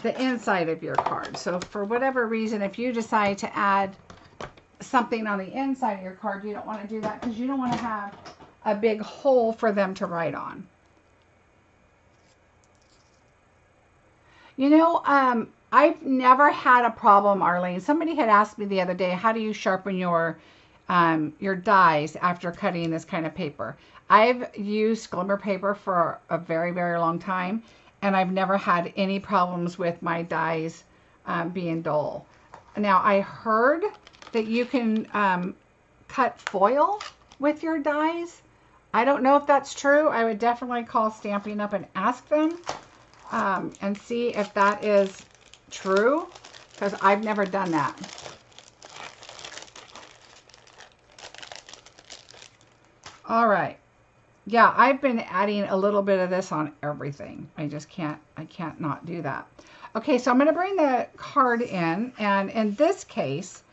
the inside of your card. So for whatever reason, if you decide to add something on the inside of your card, you don't want to do that because you don't want to have a big hole for them to write on. You know, I've never had a problem, Arlene. Somebody had asked me the other day, how do you sharpen your dies after cutting this kind of paper? I've used glimmer paper for a very, very long time, and I've never had any problems with my dies being dull. Now, I heard that you can cut foil with your dies. I don't know if that's true. I would definitely call Stampin' Up and ask them and see if that is true, because I've never done that. All right. Yeah, I've been adding a little bit of this on everything. I can't not do that. Okay, so I'm going to bring the card in, and in this case,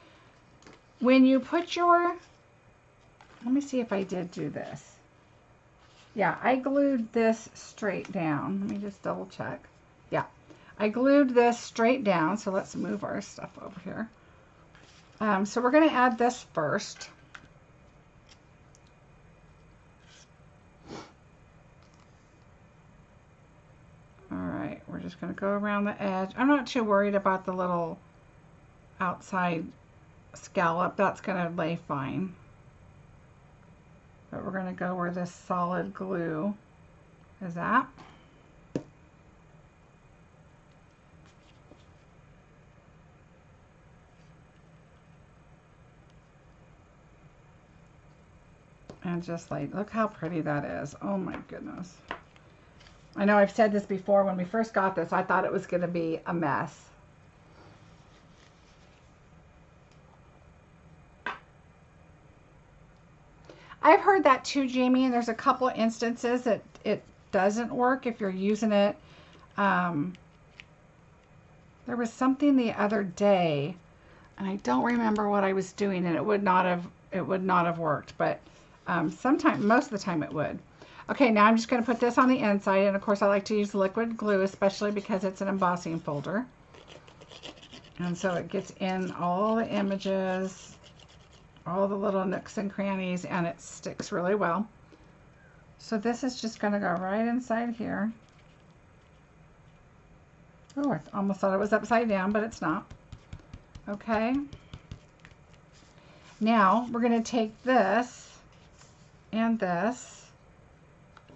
when you put your, let me see if I did do this. Yeah, I glued this straight down. Let me just double check. Yeah, I glued this straight down, so let's move our stuff over here. So we're going to add this first. Alright, we're just going to go around the edge. I'm not too worried about the little outside scallop. That's going to lay fine. But we're going to go where this solid glue is at. And just like, look how pretty that is. Oh my goodness. I know I've said this before. When we first got this, I thought it was going to be a mess. I've heard that too, Jamie, and there's a couple of instances that it doesn't work if you're using it. There was something the other day, and I don't remember what I was doing, and it would not have worked, but most of the time it would. Okay, now I'm just going to put this on the inside, and of course I like to use liquid glue, especially because it's an embossing folder. And so it gets in all the images, all the little nooks and crannies, and it sticks really well. So this is just going to go right inside here. Oh, I almost thought it was upside down, but it's not. Okay. Now we're going to take this and this,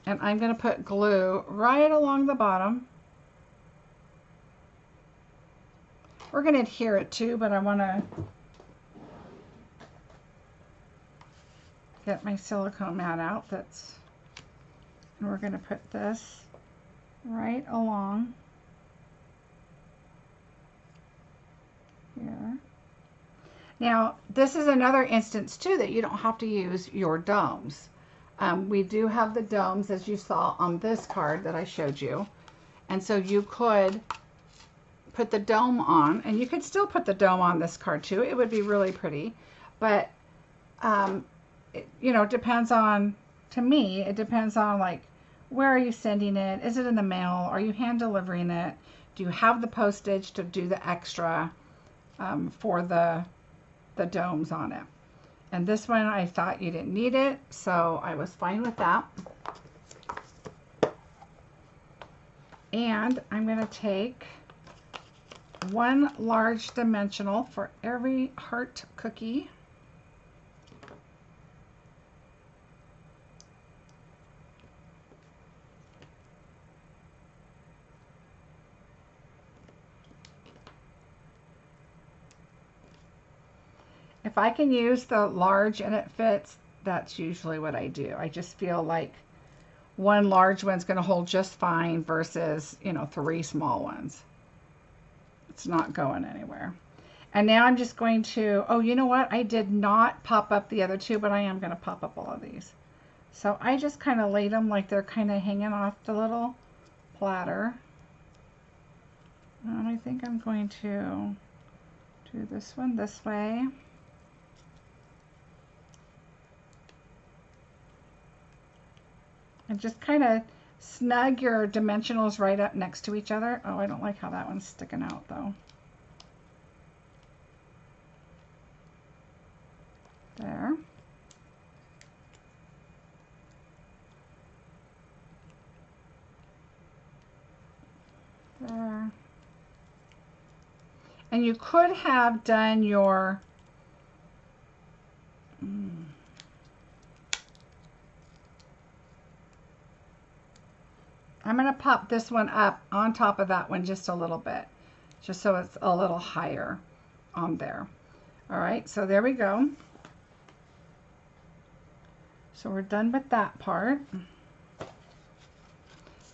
and I'm going to put glue right along the bottom. We're going to adhere it too, but I want to get my silicone mat out. And we're going to put this right along here. Now, this is another instance too that you don't have to use your domes. We do have the domes, as you saw on this card that I showed you. And so you could put the dome on, and you could still put the dome on this card too. It would be really pretty. But, you know, it depends on, to me, it depends on like, where are you sending it? Is it in the mail? Are you hand delivering it? Do you have the postage to do the extra for the domes on it? And this one, I thought you didn't need it, so I was fine with that. And I'm going to take one large dimensional for every heart cookie. If I can use the large and it fits, that's usually what I do. I just feel like one large one's going to hold just fine versus, you know, 3 small ones. It's not going anywhere. And now I'm just going to, oh, you know what? I did not pop up the other 2, but I am going to pop up all of these. So I just kind of laid them like they're kind of hanging off the little platter. And I think I'm going to do this one this way. And just kind of snug your dimensionals right up next to each other. Oh, I don't like how that one's sticking out though. There. There. And you could have done your I'm going to pop this one up on top of that one just a little bit, just so it's a little higher on there. All right, so there we go. So we're done with that part.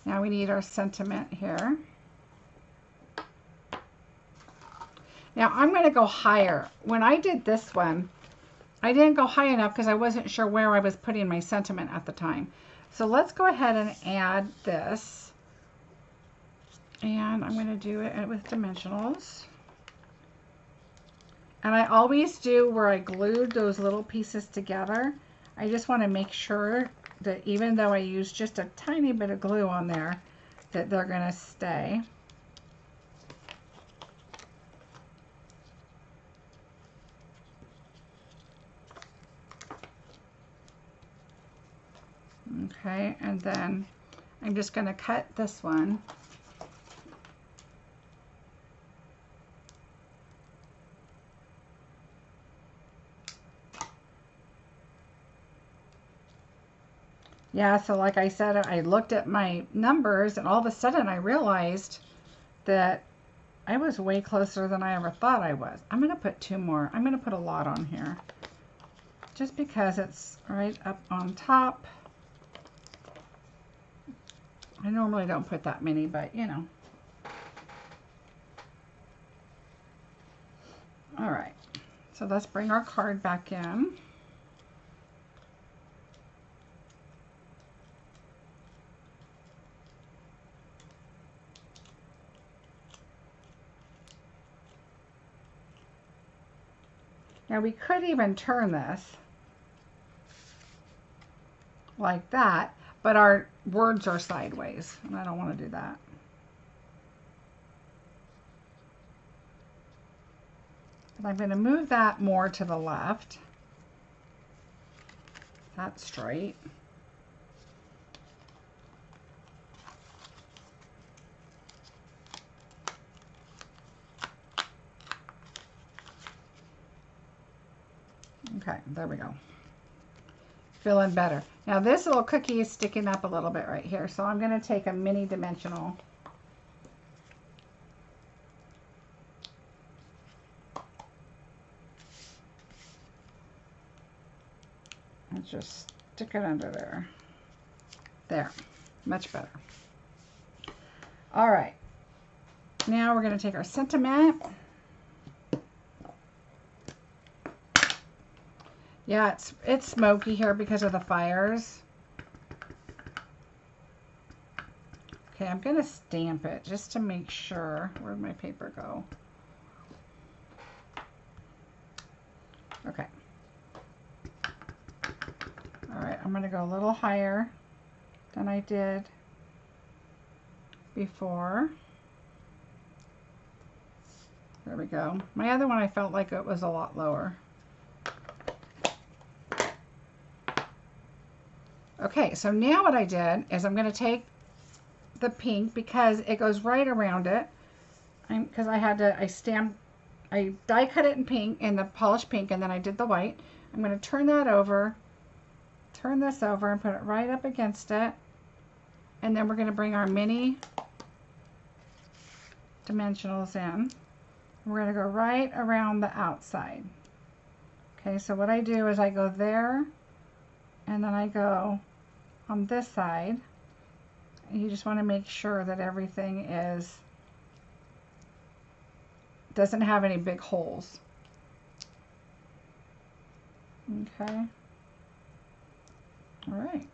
Now we need our sentiment here. Now I'm going to go higher. When I did this one, I didn't go high enough because I wasn't sure where I was putting my sentiment at the time. So let's go ahead and add this. And I'm going to do it with dimensionals. And I always do where I glued those little pieces together. I just want to make sure that even though I use just a tiny bit of glue on there, that they're going to stay. Okay, and then I'm just going to cut this one. Yeah, so like I said, I looked at my numbers and all of a sudden I realized that I was way closer than I ever thought I was. I'm going to put 2 more. I'm going to put a lot on here. just because it's right up on top. I normally don't put that many, but you know. All right, so let's bring our card back in. Now we could even turn this like that, but our words are sideways, and I don't want to do that. But I'm going to move that more to the left. That's straight. Okay, there we go. Feeling better. Now this little cookie is sticking up a little bit right here, so I'm going to take a mini dimensional. And just stick it under there. There, much better. All right, now we're going to take our sentiment. Yeah, it's smoky here because of the fires. Okay, I'm going to stamp it just to make sure. Where'd my paper go? Okay. All right, I'm going to go a little higher than I did before. There we go. My other one, I felt like it was a lot lower. Okay, so now what I did is I'm going to take the pink because it goes right around it. Because I die cut it in pink, in the polished pink, and then I did the white. I'm going to turn that over, turn this over, and put it right up against it. And then we're going to bring our mini dimensionals in. We're going to go right around the outside. Okay, so what I do is I go there, and then I go on this side. You just want to make sure that everything doesn't have any big holes. Okay. All right.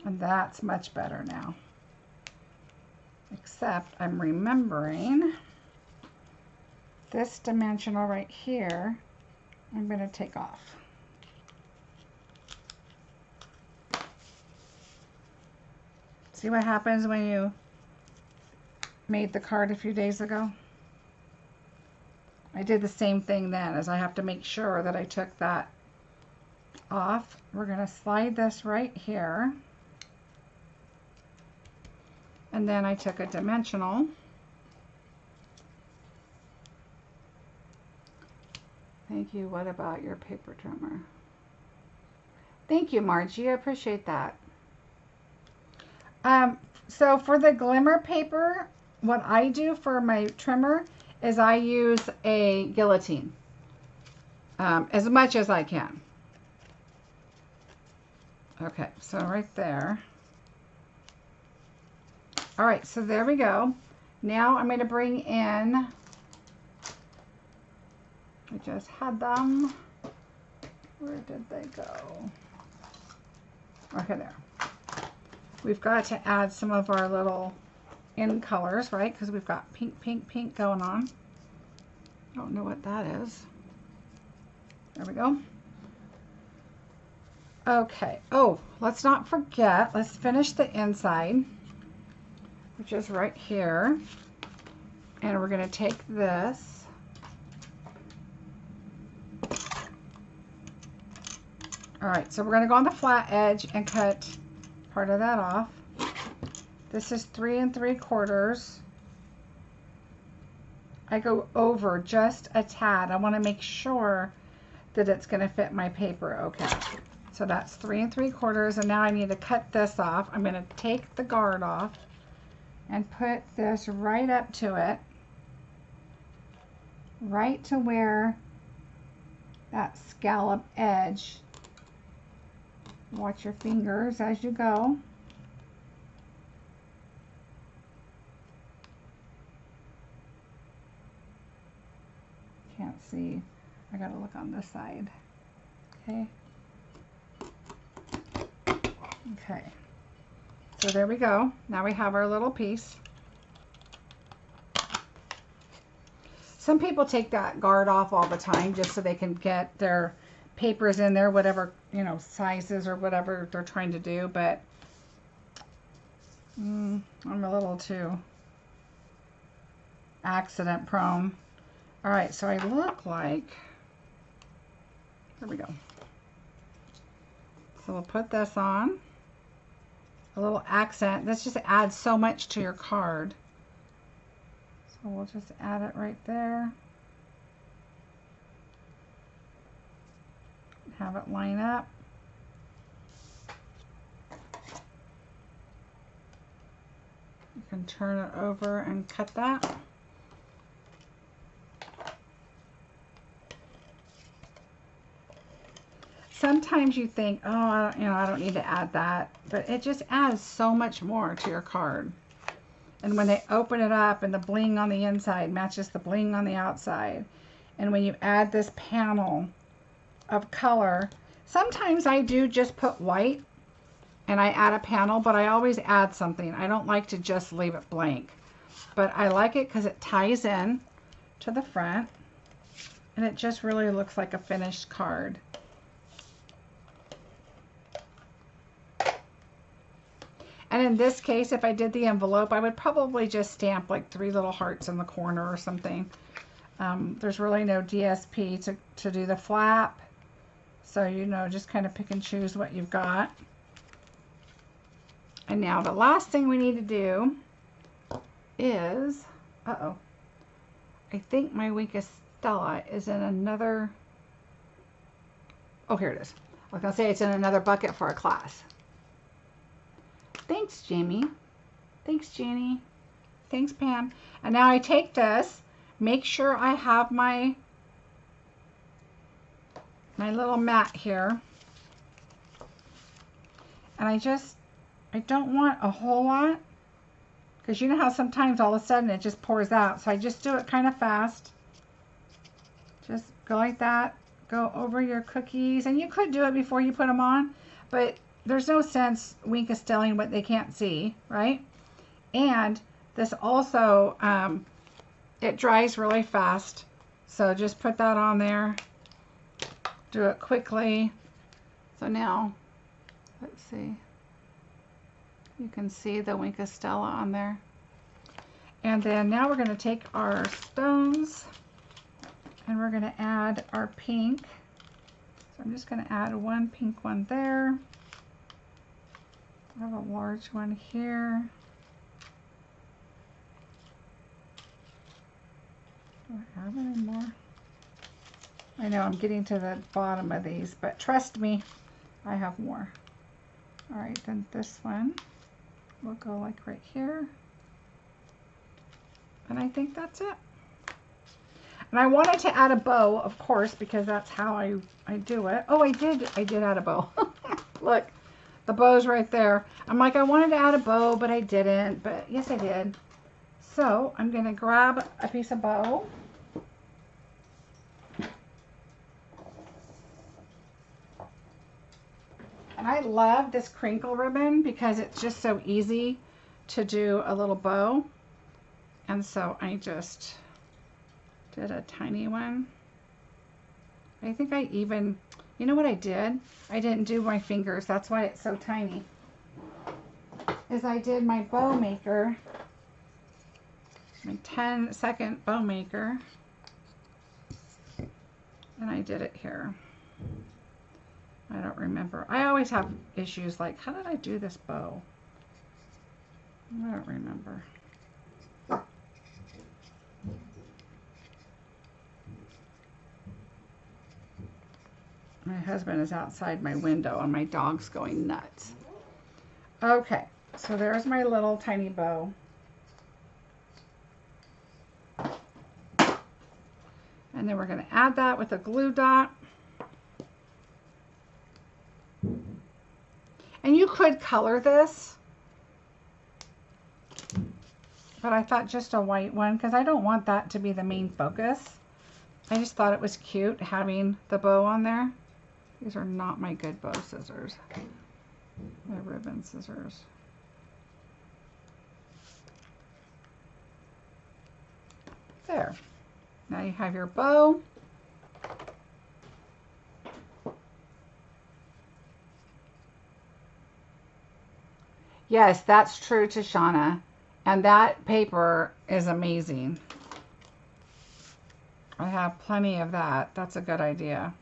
And that's much better now. Except I'm remembering this dimensional right here, I'm going to take off. See what happens when you made the card a few days ago? I did the same thing then, as I have to make sure that I took that off. We're going to slide this right here. And then I took a dimensional. Thank you. What about your paper trimmer? Thank you, Margie. I appreciate that. So for the glimmer paper, what I do for my trimmer is I use a guillotine as much as I can. Okay, so right there. All right, so there we go. Now I'm going to bring in, I just had them. Where did they go? Okay, there. We've got to add some of our little in colors, right? Because we've got pink, pink, pink going on. I don't know what that is. There we go. Okay. Oh, let's not forget. Let's finish the inside, which is right here. And we're going to take this. All right, so we're going to go on the flat edge and cut part of that off. This is 3 3/4. I go over just a tad. I want to make sure that it's going to fit my paper okay. So that's 3 3/4, and now I need to cut this off. I'm going to take the guard off and put this right up to it, right to where that scallop edge. Watch your fingers as you go. Can't see. I gotta look on this side. Okay. Okay. So there we go. Now we have our little piece. Some people take that guard off all the time just so they can get their papers in there, whatever, you know, sizes or whatever they're trying to do, but I'm a little too accident prone. All right, so I look like, there we go. So we'll put this on, a little accent. This just adds so much to your card. So we'll just add it right there. Have it line up. You can turn it over and cut that. Sometimes you think, oh, I don't need to add that, but it just adds so much more to your card. And when they open it up and the bling on the inside matches the bling on the outside, and when you add this panel of color, sometimes I do just put white and I add a panel, but I always add something. I don't like to just leave it blank, but I like it because it ties in to the front and it just really looks like a finished card. And in this case, if I did the envelope, I would probably just stamp like 3 little hearts in the corner or something. There's really no DSP to do the flap. So, you know, just kind of pick and choose what you've got. And now the last thing we need to do is, I think my Wink Stella is in another, oh, here it is. I was going to say it's in another bucket for a class. Thanks, Jamie. Thanks, Jenny. Thanks, Pam. And now I take this, make sure I have my little mat here. And I don't want a whole lot, because you know how sometimes all of a sudden it just pours out. So I just do it kind of fast. Just go like that. Go over your cookies. And you could do it before you put them on, but there's no sense Wink Stelling what they can't see, right? And this also, it dries really fast. So just put that on there. Do it quickly. So now, let's see. You can see the Wink Stella on there. And then now we're going to take our stones and we're going to add our pink. So I'm just going to add one pink one there. I have a large one here. Do I have any more? I know I'm getting to the bottom of these, but trust me, I have more. All right, then this one will go like right here. And I think that's it. And I wanted to add a bow, of course, because that's how I do it. Oh, I did add a bow. Look, the bow's right there. I'm like, I wanted to add a bow, but I didn't. But yes, I did. So I'm going to grab a piece of bow. And I love this crinkle ribbon because it's just so easy to do a little bow. And so I just did a tiny one. I think I even, you know what I did? I didn't do my fingers. That's why it's so tiny. Is I did my bow maker, my 10-second bow maker, and I did it here. I don't remember. I always have issues like, how did I do this bow? I don't remember. My husband is outside my window and my dog's going nuts. Okay, so there's my little tiny bow. And then we're going to add that with a glue dot. And you could color this, but I thought just a white one because I don't want that to be the main focus. I just thought it was cute having the bow on there. These are not my good bow scissors. My ribbon scissors. There. Now you have your bow. Yes, that's true, Tashana. And that paper is amazing. I have plenty of that. That's a good idea.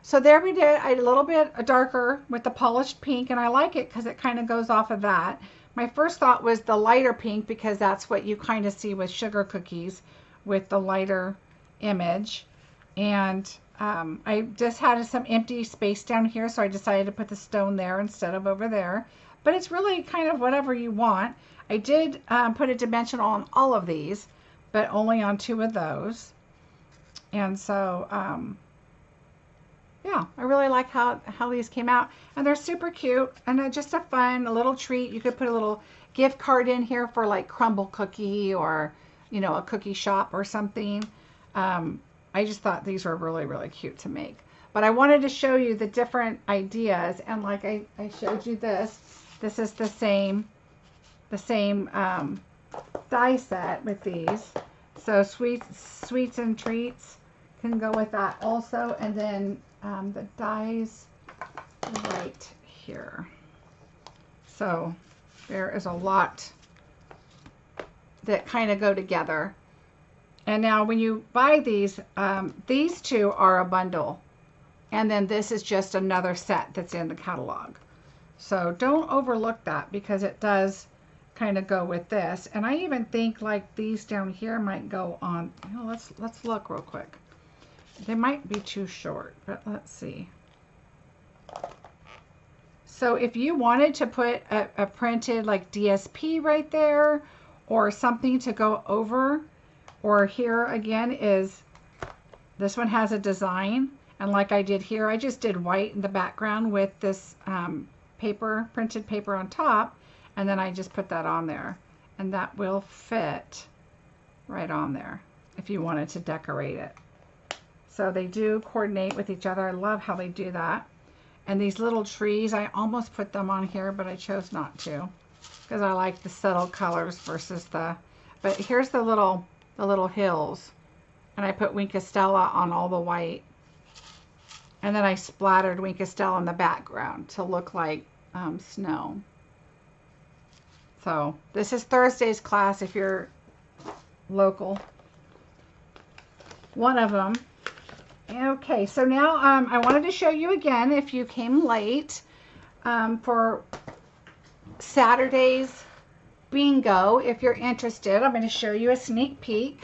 So there we did a little bit darker with the polished pink, and I like it because it kind of goes off of that. My first thought was the lighter pink because that's what you kind of see with sugar cookies with the lighter image. And I just had some empty space down here, so I decided to put the stone there instead of over there. But it's really kind of whatever you want. I did put a dimensional on all of these, but only on 2 of those. And so, yeah, I really like how these came out. And they're super cute, and they're just a little treat. You could put a little gift card in here for like Crumble Cookie or, you know, a cookie shop or something. I just thought these were really, really cute to make. But I wanted to show you the different ideas. And like I showed you this is the same die set with these. So sweets and treats can go with that also. And then the dies right here. So there is a lot that kind of go together. And now when you buy these 2 are a bundle. And then this is just another set that's in the catalog. So don't overlook that because it does kind of go with this. And I even think like these down here might go on. You know, let's look real quick. They might be too short, but let's see. So if you wanted to put a printed like DSP right there or something to go over, or here again is, this one has a design. And like I did here, I just did white in the background with this paper, printed paper on top. And then I just put that on there. And that will fit right on there if you wanted to decorate it. So they do coordinate with each other. I love how they do that. And these little trees, I almost put them on here, but I chose not to because I like the subtle colors versus the, but here's the little hills. And I put Wink of Stella on all the white. And then I splattered Wink of Stella in the background to look like snow. So this is Thursday's class if you're local. One of them. Okay, so now I wanted to show you again, if you came late, for Saturday's bingo. If you're interested, I'm going to show you a sneak peek.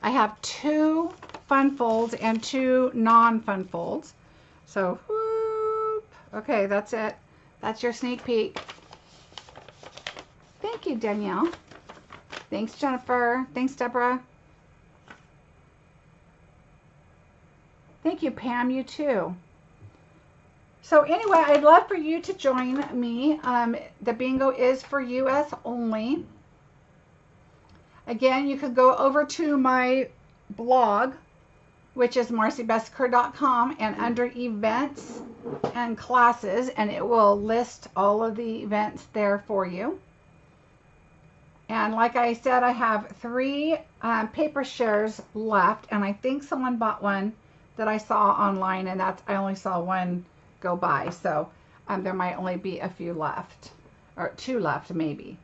I have 2 fun folds and 2 non-fun folds. So, whoop. Okay, that's it. That's your sneak peek. Thank you, Danielle. Thanks, Jennifer. Thanks, Deborah. Thank you, Pam. You too. So anyway, I'd love for you to join me. The bingo is for US only. Again, you could go over to my blog, which is marciebeseckerdesigns.com, and under events and classes, and it will list all of the events there for you. And like I said, I have 3 paper shares left, and I think someone bought one that I saw online, and I only saw one go by. So there might only be a few left, or 2 left maybe.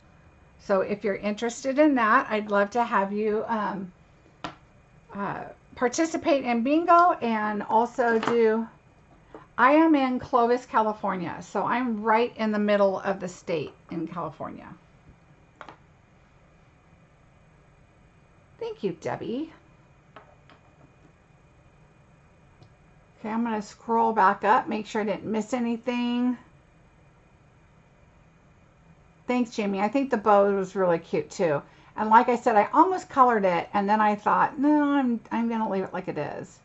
So if you're interested in that, I'd love to have you participate in bingo and also do, I am in Clovis, California. So I'm right in the middle of the state in California. Thank you, Debbie. Okay, I'm going to scroll back up, make sure I didn't miss anything. Thanks, Jamie. I think the bow was really cute too. And like I said, I almost colored it, and then I thought, no, I'm going to leave it like it is.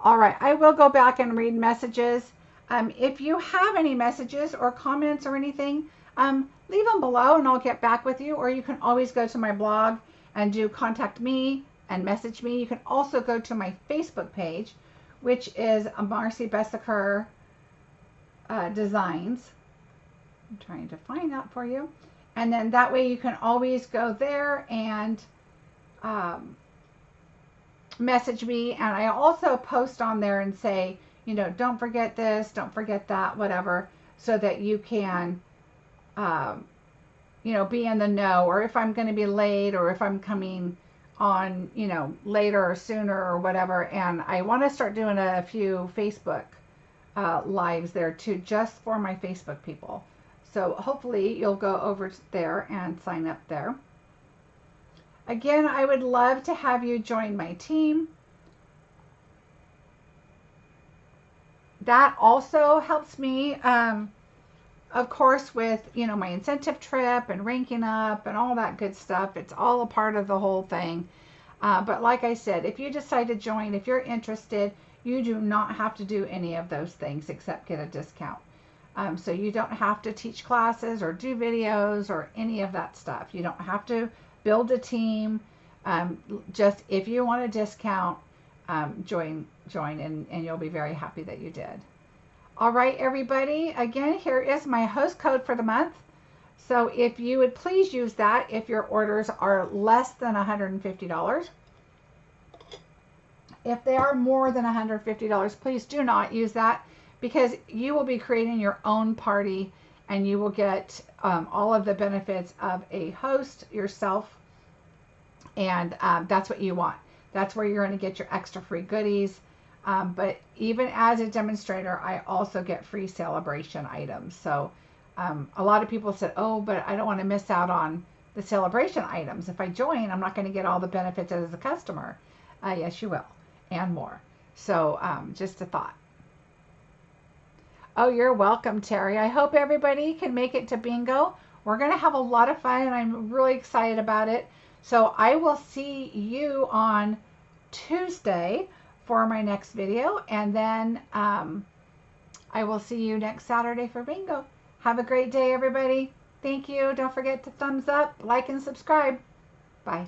All right, I will go back and read messages. If you have any messages or comments or anything, leave them below and I'll get back with you. Or you can always go to my blog and do contact me and message me. You can also go to my Facebook page, which is Marcie Bessecker Designs. I'm trying to find that for you. And then that way you can always go there and message me. And I also post on there and say, you know, don't forget this, don't forget that, whatever, so that you can, you know, be in the know, or if I'm going to be late, or if I'm coming on, you know, later or sooner or whatever. And I want to start doing a few Facebook lives there too, just for my Facebook people. So hopefully you'll go over there and sign up there. Again, I would love to have you join my team. That also helps me, of course, with, you know, my incentive trip and ranking up and all that good stuff. It's all a part of the whole thing. But like I said, if you decide to join, if you're interested, you do not have to do any of those things except get a discount. So you don't have to teach classes or do videos or any of that stuff. You don't have to build a team. Just if you want a discount, join and you'll be very happy that you did. All right, everybody. Again, here is my host code for the month. So if you would please use that if your orders are less than $150. If they are more than $150, please do not use that, because you will be creating your own party and you will get all of the benefits of a host yourself. And that's what you want. That's where you're going to get your extra free goodies. But even as a demonstrator, I also get free sale-a-bration items. So a lot of people said, oh, but I don't want to miss out on the sale-a-bration items. If I join, I'm not going to get all the benefits as a customer. Yes, you will, and more. So just a thought. Oh, you're welcome, Terry. I hope everybody can make it to bingo. We're going to have a lot of fun, and I'm really excited about it. So I will see you on Tuesday for my next video, and then I will see you next Saturday for bingo. Have a great day, everybody. Thank you. Don't forget to thumbs up, like, and subscribe. Bye.